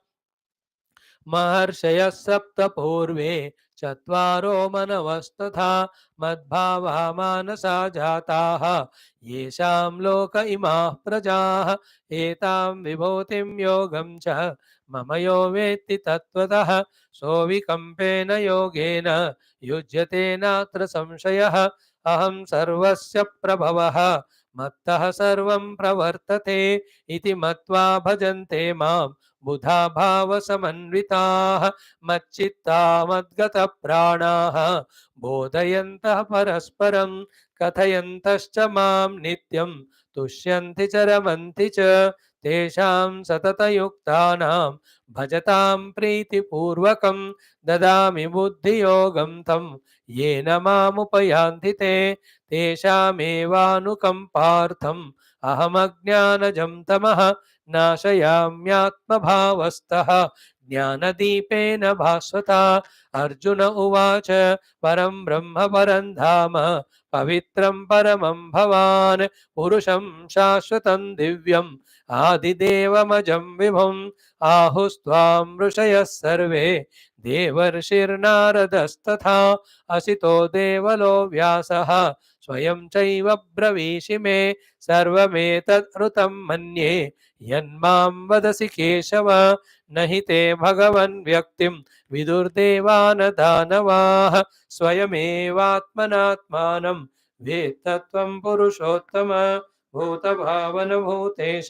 महर्षयः सप्त पूर्वे चत्वारो मनवस्तथा मद्भावा मानसा जाताः येषां लोक इमाः प्रजाः. एतां विभूतिं योगं च मम यो वेत्ति तत्त्वतः. सोऽविकम्पेन योगेन युज्यते नात्र संशयः. अहं सर्वस्य प्रभवः मत्तः सर्वं प्रवर्तते इति मत्वा भजन्ते मां बुधा भावसमन्विताः. मच्चित्ता मद्गतप्राणाः बोधयन्तः परस्परं कथयन्तश्च मां नित्यं तुष्यन्ति च रमन्ति च. तेषां सततयुक्तानां भजतां प्रीतिपूर्वकं ददामि बुद्धियोगं तं येन मामुपयान्ति ते. तेषामेवानुकम्पार्थम् अहमज्ञानजं तमः नाशयाम्यात्मभावस्थः ज्ञानदीपेन भास्वता. अर्जुन उवाच परं ब्रह्म परं धाम पवित्रं परमं भवान् पुरुषं शाश्वतं दिव्यम् आदिदेवमजं विभुम्. आहुस्त्वां ऋषयः सर्वे देवर्षिर्नारदस्तथा असितो देवलो व्यासः स्वयं चैव ब्रवीषि मे सर्वमेतदृतं मन्ये यन्मां वदसि केशव. न हि ते भगवन् व्यक्तिं विदुर्देवान् दानवाः. स्वयमेवात्मनात्मानं वेत्तत्वं पुरुषोत्तम. भूतभावन भूतेश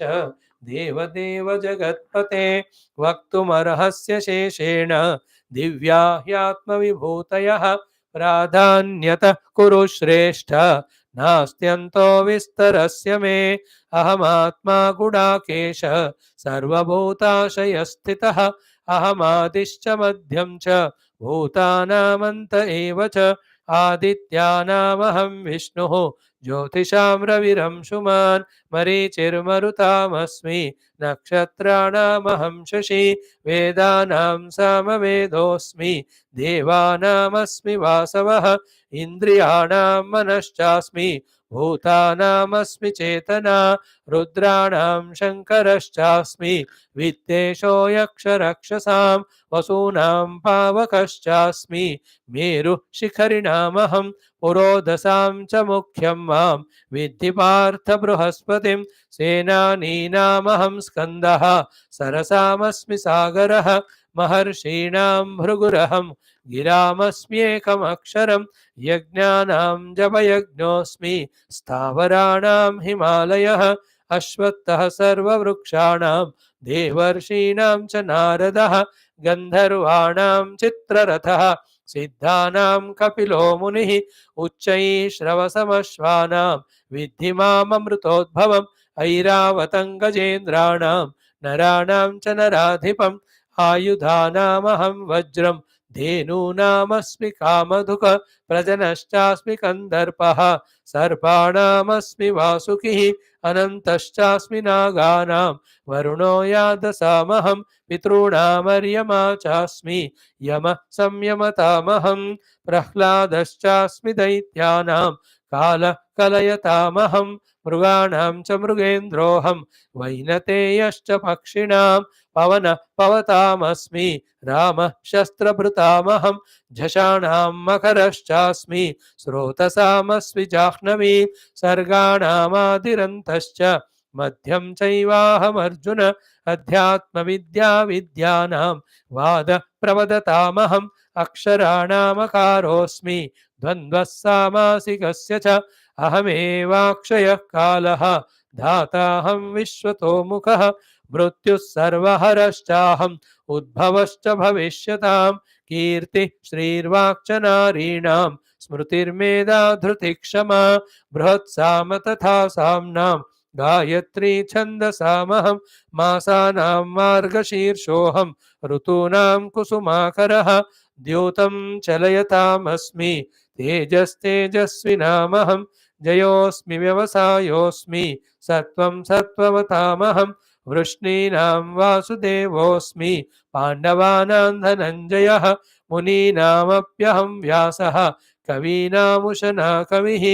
देवदेव जगत्पते. वक्तुमर्हस्य शेषेण दिव्या ह्यात्मविभूतयः. प्राधान्यतः कुरु श्रेष्ठ नास्त्यन्तो विस्तरस्य मे. अहमात्मा गुडाकेश सर्वभूताशयस्थितः. अहमादिश्च मध्यं च भूतानामन्त एव च. आदित्यानामहं विष्णुः ज्योतिषां रविरंशुमान्. मरीचिर्मरुतामस्मि नक्षत्राणामहं शशि. वेदानां सामवेदोऽस्मि देवानामस्मि वासवः. इन्द्रियाणां मनश्चास्मि भूतानामस्मि चेतना. रुद्राणां शङ्करश्चास्मि वित्तेशो यक्षरक्षसां. वसूनां पावकश्चास्मि मेरुः शिखरिणामहं. पुरोधसां च मुख्यं मां विद्धि पार्थ बृहस्पतिं. सेनानीनामहं स्कन्दः सरसामस्मि सागरः. महर्षीणां भृगुरहं गिरामस्म्येकमक्षरं. यज्ञानां जपयज्ञोऽस्मि स्थावराणां हिमालयः. अश्वत्थः सर्ववृक्षाणां देवर्षीणां च नारदः. गन्धर्वाणां चित्ररथः सिद्धानां कपिलो मुनिः. उच्चैः श्रवसमश्वानां विद्धि माममृतोद्भवम्. ऐरावतं गजेन्द्राणां नराणां च नराधिपम्. आयुधानामहं वज्रं धेनूनामस्मि कामधुक. प्रजनश्चास्मि कन्दर्पः सर्पाणामस्मि वासुकिः. अनन्तश्चास्मि नागानां वरुणो यादसामहं. पितॄणामर्यमा चास्मि यमः संयमतामहं. प्रह्लादश्चास्मि दैत्यानां काल कलयतामहं मृगाणां च मृगेन्द्रोऽहं वैनतेयश्च पक्षिणां पवन पवतामस्मि रामः शस्त्रभृतामहं झषाणां मकरश्चास्मि स्रोतसामस्मि जाह्नवी सर्गाणामादिरन्तश्च मध्यं चैवाहमर्जुन अध्यात्मविद्या विद्यानां वाद प्रवदतामहम् अक्षराणामकारोऽस्मि द्वन्द्वः सामासिकस्य च अहमेवाक्षयः कालः धाताहं विश्वतो मुखः मृत्युः सर्वहरश्चाहम् उद्भवश्च भविष्यताम् कीर्तिः श्रीर्वाक्च नारीणां स्मृतिर्मेधा धृतिः क्षमा बृहत्साम तथा साम्नां गायत्री छन्दसामहं मासानां मार्गशीर्षोऽहं ऋतूनां कुसुमाकरः द्योतं चलयतामस्मि तेजस्तेजस्विनामहं जयोऽस्मि व्यवसायोऽस्मि सत्त्वं सत्त्ववतामहं वृष्णीनां वासुदेवोऽस्मि पाण्डवानां धनञ्जयः मुनीनामप्यहं व्यासः कवीनामुशना कविः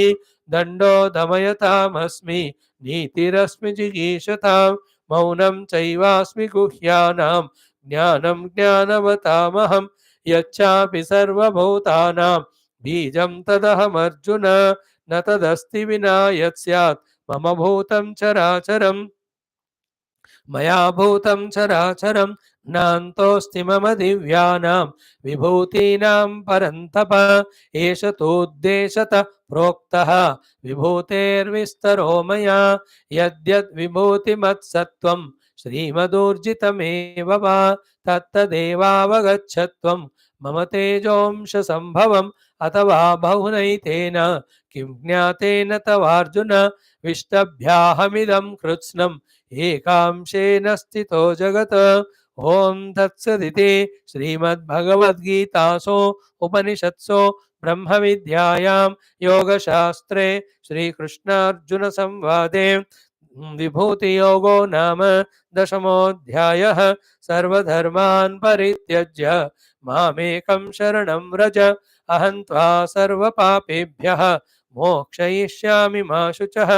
दण्डो दमयतामस्मि नीतिरस्मि जिगीषतां मौनं चैवास्मि गुह्यानां ज्ञानं ज्ञानवतामहं यच्चापि सर्वभूतानां बीजं तदहमर्जुन न तदस्ति विना यत् स्यात् मम भूतं चराचरम् मया भूतं चराचरं नान्तोऽस्ति मम दिव्यानां विभूतीनां परन्तप एष तोद्देशतः प्रोक्तः विभूतेर्विस्तरो मया यद्यद् विभूतिमत्सत्त्वं श्रीमदूर्जितमेव वा तत्तदेवावगच्छत्वं मम तेजोंशसम्भवम् अथवा बहुनैतेन किं ज्ञातेन तवार्जुन विष्टभ्याहमिदं कृत्स्नम् एकांशेन स्थितो जगत् ओम तत्सदिति श्रीमद्भगवद्गीतासु उपनिषत्सु ब्रह्म विद्यायां योगशास्त्रे श्रीकृष्णार्जुन संवादे विभूति योगो नाम दशमोऽध्यायः सर्वधर्मान् परित्यज्य मामेकं शरणं व्रज अहं त्वा सर्वपापेभ्यः मोक्षयिष्यामि मा शुचः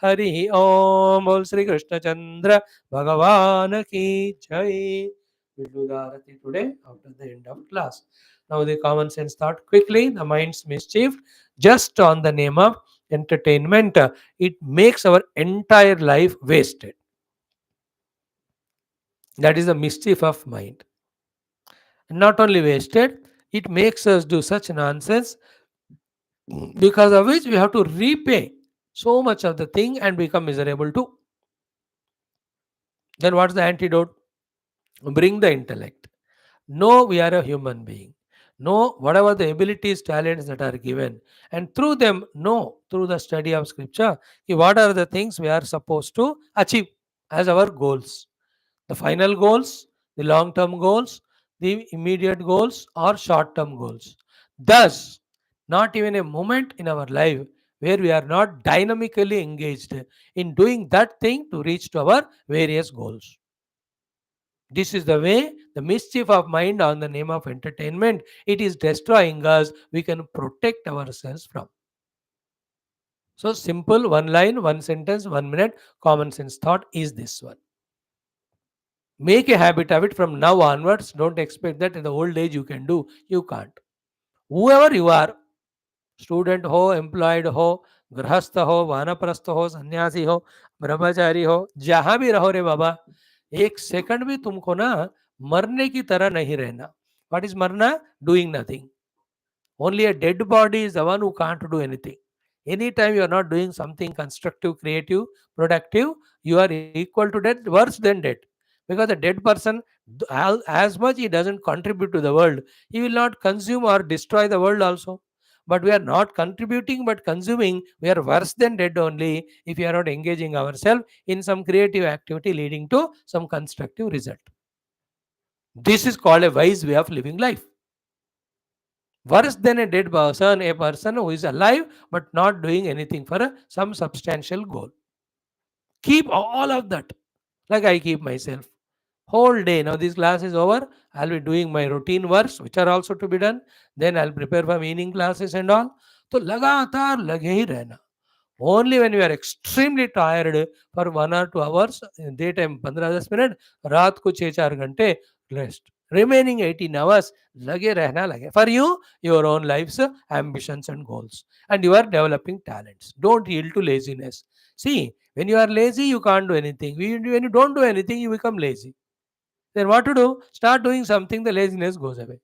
हरि ओम बोल श्री कृष्णचंद्र भगवान की जय. We'll do the arati today after the end of class. Now the common sense thought quickly. The mind's mischief just on the name of entertainment, it makes our entire life wasted. That is the mischief of mind. And not only wasted, it makes us do such nonsense because of which we have to repay so much of the thing and become miserable too. Then what's the antidote? Bring the intellect. Know we are a human being. Know whatever the abilities, talents that are given, and through them know through the study of scripture what are the things we are supposed to achieve as our goals. The final goals, the long term goals, the immediate goals, or short term goals. Thus, not even a moment in our life where we are not dynamically engaged in doing that thing to reach to our various goals. This is the way the mischief of mind on the name of entertainment, it is destroying us. We can protect ourselves from. So simple, one line, one sentence, 1 minute, common sense thought is this one. Make a habit of it from now onwards. Don't expect that in the old age you can do. You can't. Whoever you are, student हो, employed हो, गृहस्थ हो, वानप्रस्थ हो, सन्यासी हो, ब्रह्मचारी हो, जहां भी रहो रे बाबा, एक सेकंड भी तुमको ना मरने की तरह नहीं रहना. व्हाट इज मरना? Doing nothing. Only a dead body is the one who can't do anything. Anytime you are not doing something constructive, creative, productive, you are equal to dead, worse than dead. Because the dead person, as much he doesn't contribute to the world, he will not consume or destroy the world also. But we are not contributing but consuming, we are worse than dead only if we are not engaging ourselves in some creative activity leading to some constructive result. This is called a wise way of living life. Worse than a dead person, a person who is alive but not doing anything for some substantial goal. Keep all of that. Like I keep myself. Whole day. Now this class is over. I'll be doing my routine works, which are also to be done. Then I'll prepare for meaning classes and all. तो लगातार लगे ही रहना. Only when you are extremely tired for 1 or 2 hours, day time 15-10 minute, रात को 6-4 घंटे rest. Remaining 18 hours लगे रहना, लगे for you, your own life's ambitions and goals, and you are developing talents. Don't yield to laziness. See, when you are lazy, you can't do anything. When you don't do anything, you become lazy. Then what to do? Start doing something, the laziness goes away.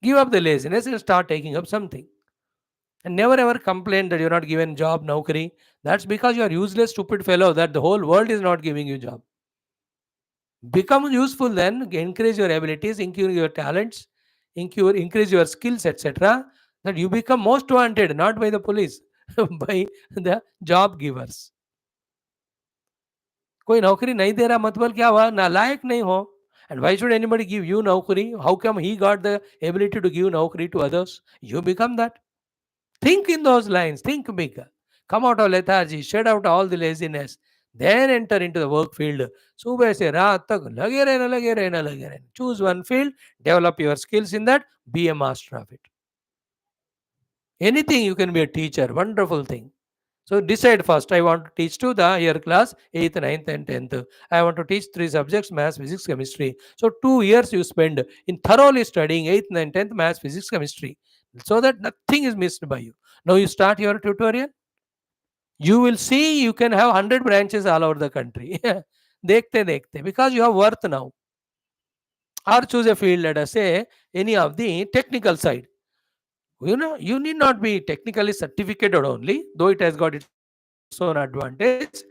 Give up the laziness and start taking up something. And never ever complain that you're not given job, naukri. That's because you are useless, stupid fellow, that the whole world is not giving you job. Become useful then, increase your abilities, increase your talents, increase your skills, etc. That you become most wanted, not by the police, by the job givers. कोई नौकरी नहीं दे रहा मतलब क्या हुआ? नालायक नहीं हो. And why should anybody give you naukri? How come he got the ability to give naukri to others? You become that. Think in those lines. Think big. Come out of lethargy. Shed out all the laziness. Then enter into the work field. सुबह से रात तक लगे रहना, लगे रहना, लगे रहना. Choose one field. Develop your skills in that. Be a master of it. Anything you can be a teacher. Wonderful thing. So decide first. I want to teach to the year class 8th, 9th and 10th. I want to teach 3 subjects, maths, physics, chemistry. So 2 years you spend in thoroughly studying 8th, 9th, 10th maths, physics, chemistry, so that nothing is missed by you. Now you start your tutorial. You will see you can have 100 branches all over the country. देखते देखते, because you have worth now. Or choose a field, let us say any of the technical side. You know, you need not be technically certificated only, though it has got its own advantage.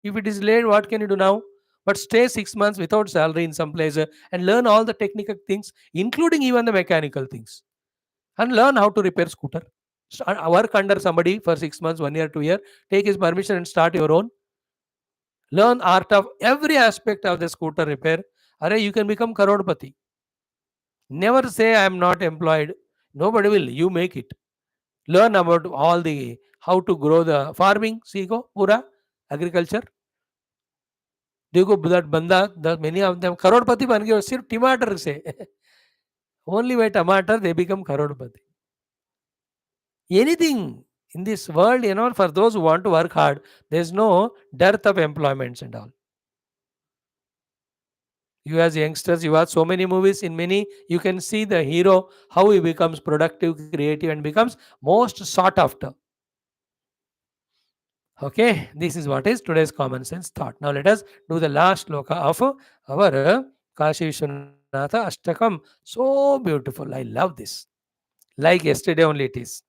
If it is late, what can you do now? But stay 6 months without salary in some place and learn all the technical things, including even the mechanical things, and learn how to repair scooter. Work under somebody for 6 months, 1 year, 2 year, take his permission and start your own. Learn art of every aspect of the scooter repair. Array, you can become karodpati. Never say I am not employed. Nobody will. You make it. Learn about all the how to grow the farming. सीखो पूरा agriculture. देखो that बंदा, many of them करोड़पति बन गए सिर्फ टमाटर से. Only by tomato they become karodpati. Anything in this world, you know, for those who want to work hard, there's no dearth of employments and all. You as youngsters, you watch so many movies. In many, you can see the hero, how he becomes productive, creative, and becomes most sought after. Okay, this is what is today's common sense thought. Now let us do the last shloka of our Kashi Vishwanatha Ashtakam. So beautiful. I love this. Like yesterday only it is.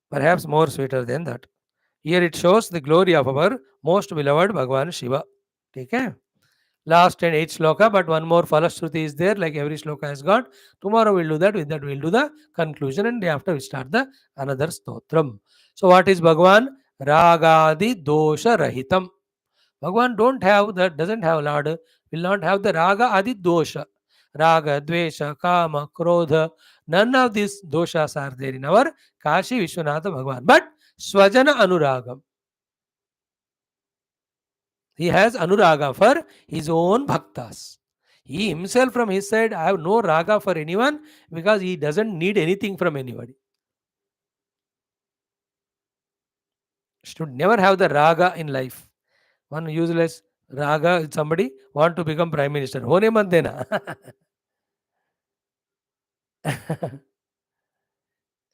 Perhaps more sweeter than that. Here it shows the glory of our most beloved Bhagavan Shiva. Okay? Last and 8th shloka, but one more Falashruti is there, like every shloka has got. Tomorrow we'll do that. With that, we'll do the conclusion, and day after we start the another stotram. So, what is Bhagavan? Ragadi dosha rahitam. Bhagavan doesn't have Lord, will not have the raga adi dosha. Raga, dvesha, kama, krodha. None of these doshas are there in our Kashi Vishwanatha Bhagavan. But Swajana Anuragam. He has anuraga for his own bhaktas. He himself from his side, I have no raga for anyone because he doesn't need anything from anybody. Should never have the raga in life. One useless raga, somebody want to become prime minister. Hone mat dena.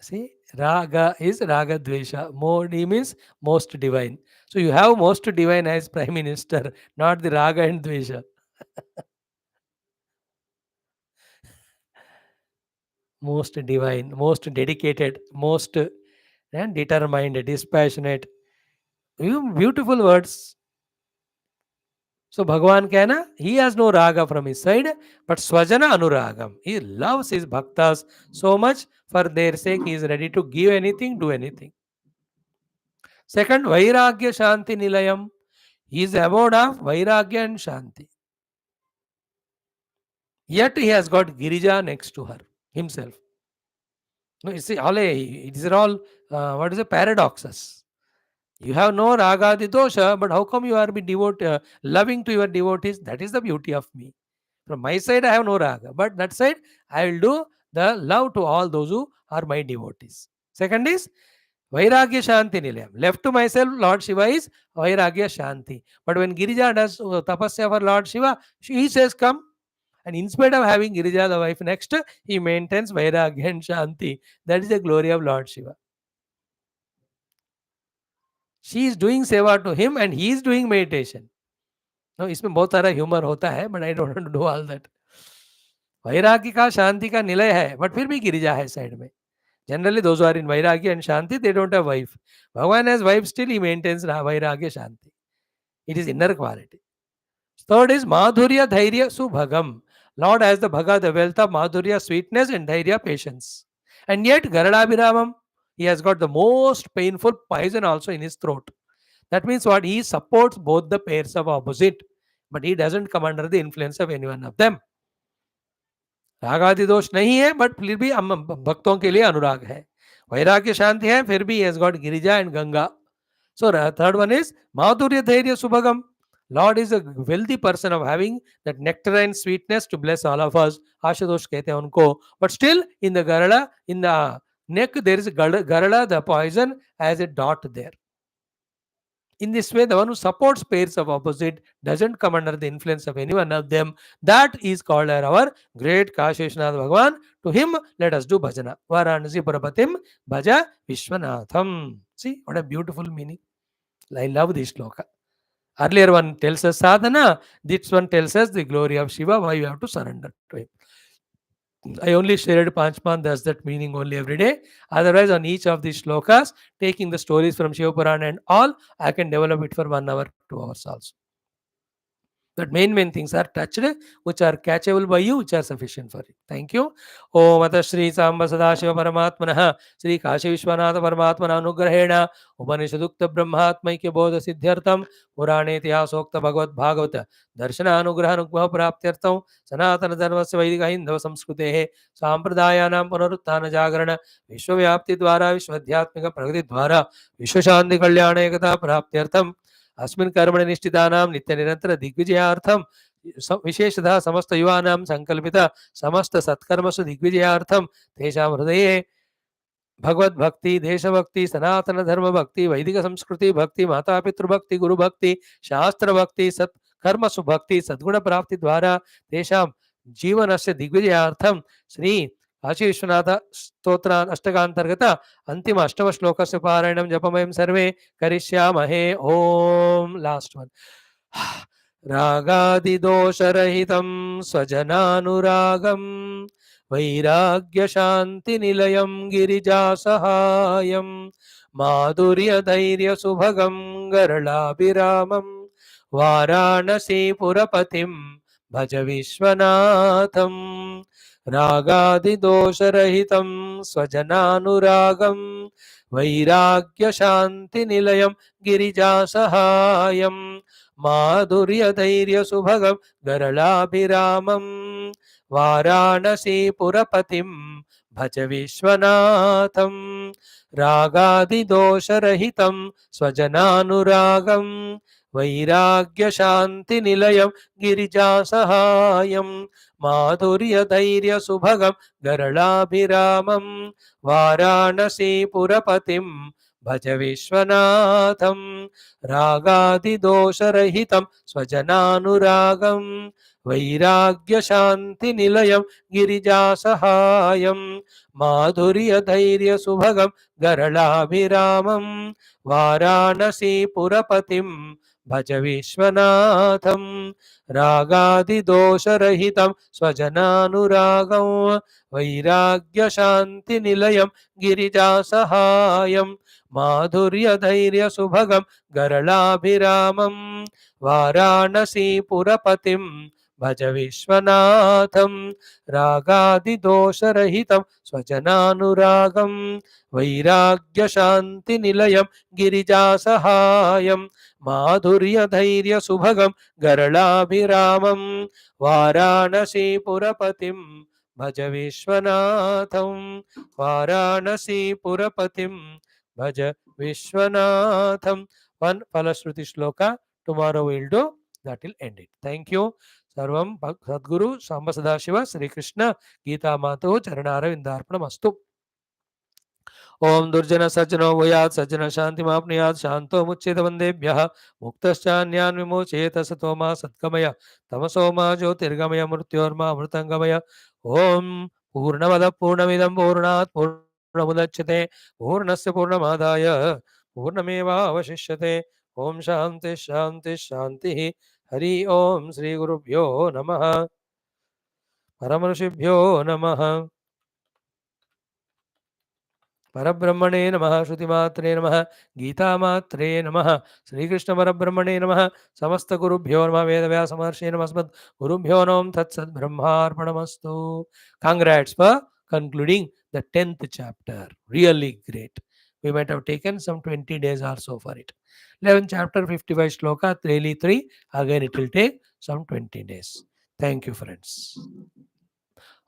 See, raga is raga dvesha. Modi means most divine. So you have most divine as prime minister, not the raga and dvesha. Most divine, most dedicated, most and determined, dispassionate. Beautiful words. So Bhagavan Kana, he has no raga from his side, but Swajana Anuragam. He loves his bhaktas so much, for their sake he is ready to give anything, do anything. Second, Vairagya Shanti Nilayam. He is the abode of Vairagya and Shanti. Yet he has got Girija next to her, himself. No, you see, these are all, what is the paradoxes. You have no raga di dosha, but how come you are loving to your devotees? That is the beauty of me. From my side, I have no raga, but that side, I will do the love to all those who are my devotees. Second is Vairagya Shanti Nilayam. Left to myself, Lord Shiva is Vairagya Shanti. But when Girija does tapasya for Lord Shiva, he says, come. And in spite of having Girija, the wife, next, he maintains Vairagya and Shanti. That is the glory of Lord Shiva. She is doing seva to him and he is doing meditation. No, इसमें बहुत सारा humour होता है, but I don't want to do all that. वैराग्य का शांति का निलय है, but फिर भी गिरिजा है साइड में. Generally, those who are in Vairagya and Shanti, they don't have wife. Bhagavan has wife, still he maintains Vairagya Shanti. It is inner quality. Third is Madhurya Dhairya Subhagam. Lord has the Bhaga, the wealth of Madhurya, sweetness, and Dhairya, patience. And yet, Garadabhiramam, he has got the most painful poison also in his throat. That means what? He supports both the pairs of opposite, but he doesn't come under the influence of any one of them. राग आदि दोष नहीं है, but फिर भी हम भक्तों के लिए अनुराग है. वैराग्य शांति है, फिर भी has got Girija and Ganga. So third one is Madhurya Dhairya Subhagam. Lord is a wealthy person of having that nectarine sweetness to bless all of us. Ashadosh कहते हैं उनको. But still in the Garala, in the neck there is a Garala, the poison has a dot there. In this way, the one who supports pairs of opposite doesn't come under the influence of any one of them. That is called our great Kashi Vishwanath Bhagavan. To him, let us do bhajana. Varanasi Purapatim Bhaja Vishwanatham. See, what a beautiful meaning. I love this shloka. Earlier one tells us sadhana. This one tells us the glory of Shiva, why you have to surrender to him. I only shared Panchman, that's that meaning only every day. Otherwise, on each of these shlokas, taking the stories from Shiva Purana and all, I can develop it for 1 hour, 2 hours also. But main things are touched, which are catchable by you, which are sufficient for you. Thank you. Om Ata Shri Samba Sadashiva Paramatmana Shri Kashi Vishwanatha Paramatmana Anugrahena Upanishadukta Brahmatmaikya Bodha Siddhyartam Purane Itihasokta Bhagavad Bhagavata Darshana Anugraha Nukma Praptyartam Sanatana Dharmasya Vaidika Hindava Samskrutehe Sampradayanam Punaruttana Jagarana Vishwavyapti Dwara Vishwadhyatmika Pragati Dwara Vishwashanti Kalyana Ekata Praptyartam अस्मिन् कर्मणि निष्ठितानां नित्य निरंतर दिग्विजयार्थं विशेषतः समस्त युवानां संकल्पित समस्त सत्कर्मसु दिग्विजयार्थं तेषां हृदये भगवत भक्ति, देशभक्ति, सनातन धर्म भक्ति, वैदिक संस्कृति भक्ति, माता पितृ भक्ति, गुरु भक्ति, शास्त्र भक्ति, सत्कर्मसु भक्ति, सद्गुण प्राप्ति द्वारा तेषां जीवनस्य दिग्विजयार्थं श्री काशी विश्वनाथ स्तोत्र अष्टकांतर्गत अंतिम अष्टम श्लोक से पारायणं जपमयं सर्वे करिष्यामहे. ओम लास्ट वन. रागादि दोषरहितं स्वजनानुरागं वैराग्य शांति निलयं गिरिजासहायं माधुर्य धैर्य सुभगं गरलाभिरामं वाराणसीपुरपतिं भज विश्वनाथं. रागादिदोषरहितं स्वजनानुरागं वैराग्यशान्तिनिलयं गिरिजासहायं माधुर्यधैर्यसुभगं गरलाभिरामं वाराणसीपुरपतिं भज विश्वनाथं. रागादिदोषरहितं स्वजनानुरागं वैराग्यशान्तिनिलयं गिरिजासहायं माधुर्यधैर्यसुभगं गरलाभिरामं वाराणसीपुरपतिं भज विश्वनाथं. रागादिदोषरहितं स्वजनानुरागं वैराग्यशान्तिनिलयं गिरिजासहायं माधुर्यधैर्यसुभगं गरलाभिरामं वाराणसीपुरपतिं भज विश्वनाथं. रागादिदोषरहितं स्वजनानुरागं वैराग्यशान्तिनिलयं गिरिजासहायं माधुर्यधैर्यसुभगं गरलाभिरामं वाराणसीपुरपतिं भज विश्वनाथं. रागादिदोषरहितं स्वजनानुरागं वैराग्यशान्तिनिलयं गिरिजासहायं माधुर्यधैर्यसुभगं गरलाभिरामं वाराणसीपुरपतिं भज विश्वनाथं. वाराणसीपुरपतिं भज विश्वनाथं. One Falashruti Shloka. Tomorrow we'll do. That will end it. Thank you. सर्वं सद्गुरु सांब सदाशिव श्रीकृष्ण गीता मातु चरणारविन्दार्पणमस्तु। ओम दुर्जन सज्जनो भूयात् सज्जन शान्तिमाप्नुयात् शान्तो मुच्येत वन्देभ्यः मुक्तश्चान्यान् विमोचयेत सतो मा सद्गमय तमसो मा ज्योतिर्गमय मृत्योर्मा अमृतङ्गमय। ओम पूर्णमदः पूर्णमिदं पूर्णात् पूर्णमुदच्यते पूर्णस्य पूर्णमादाय पूर्णमेवावशिष्यते। ओम शांति शांति शांति। हरि ओम श्री गुरुभ्यो नमः। परमऋषिभ्यो नमः। परब्रह्मणे नमः। श्रुतिमात्रे नमः। गीतामात्रे नमः। श्रीकृष्ण परब्रह्मणे नमः। समस्त गुरुभ्यो नमः। वेदव्यास महर्षि नमस्मत् गुरुभ्यो नमः। तत्सत् ब्रह्मार्पणमस्तु। Congrats for concluding the 10th chapter. Really great. We might have taken some 20 days or so for it. 11th chapter, 55 shloka, daily 3. Again, it will take some 20 days. Thank you, friends.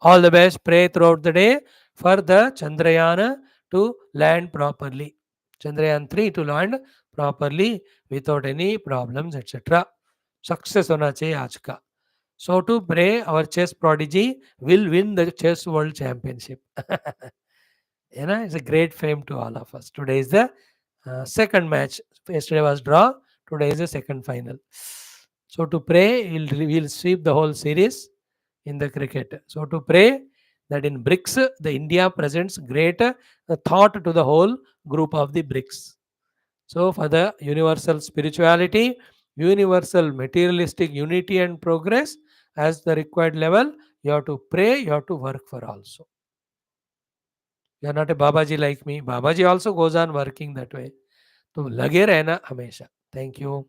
All the best. Pray throughout the day for the Chandrayaan to land properly. Chandrayaan 3 to land properly without any problems, etc. Success होना चाहिए आज का. So to pray, our chess prodigy will win the chess world championship. It's a great fame to all of us. Today is the second match. Yesterday was draw. Today is the second final. So to pray, we'll sweep the whole series in the cricket. So to pray that in BRICS, the India presents great thought to the whole group of the BRICS. So for the universal spirituality, universal materialistic unity and progress as the required level, you have to pray, you have to work for also. You are not a Babaji like me. Babaji also goes on working that way. तो लगे रहना हमेशा. Thank you.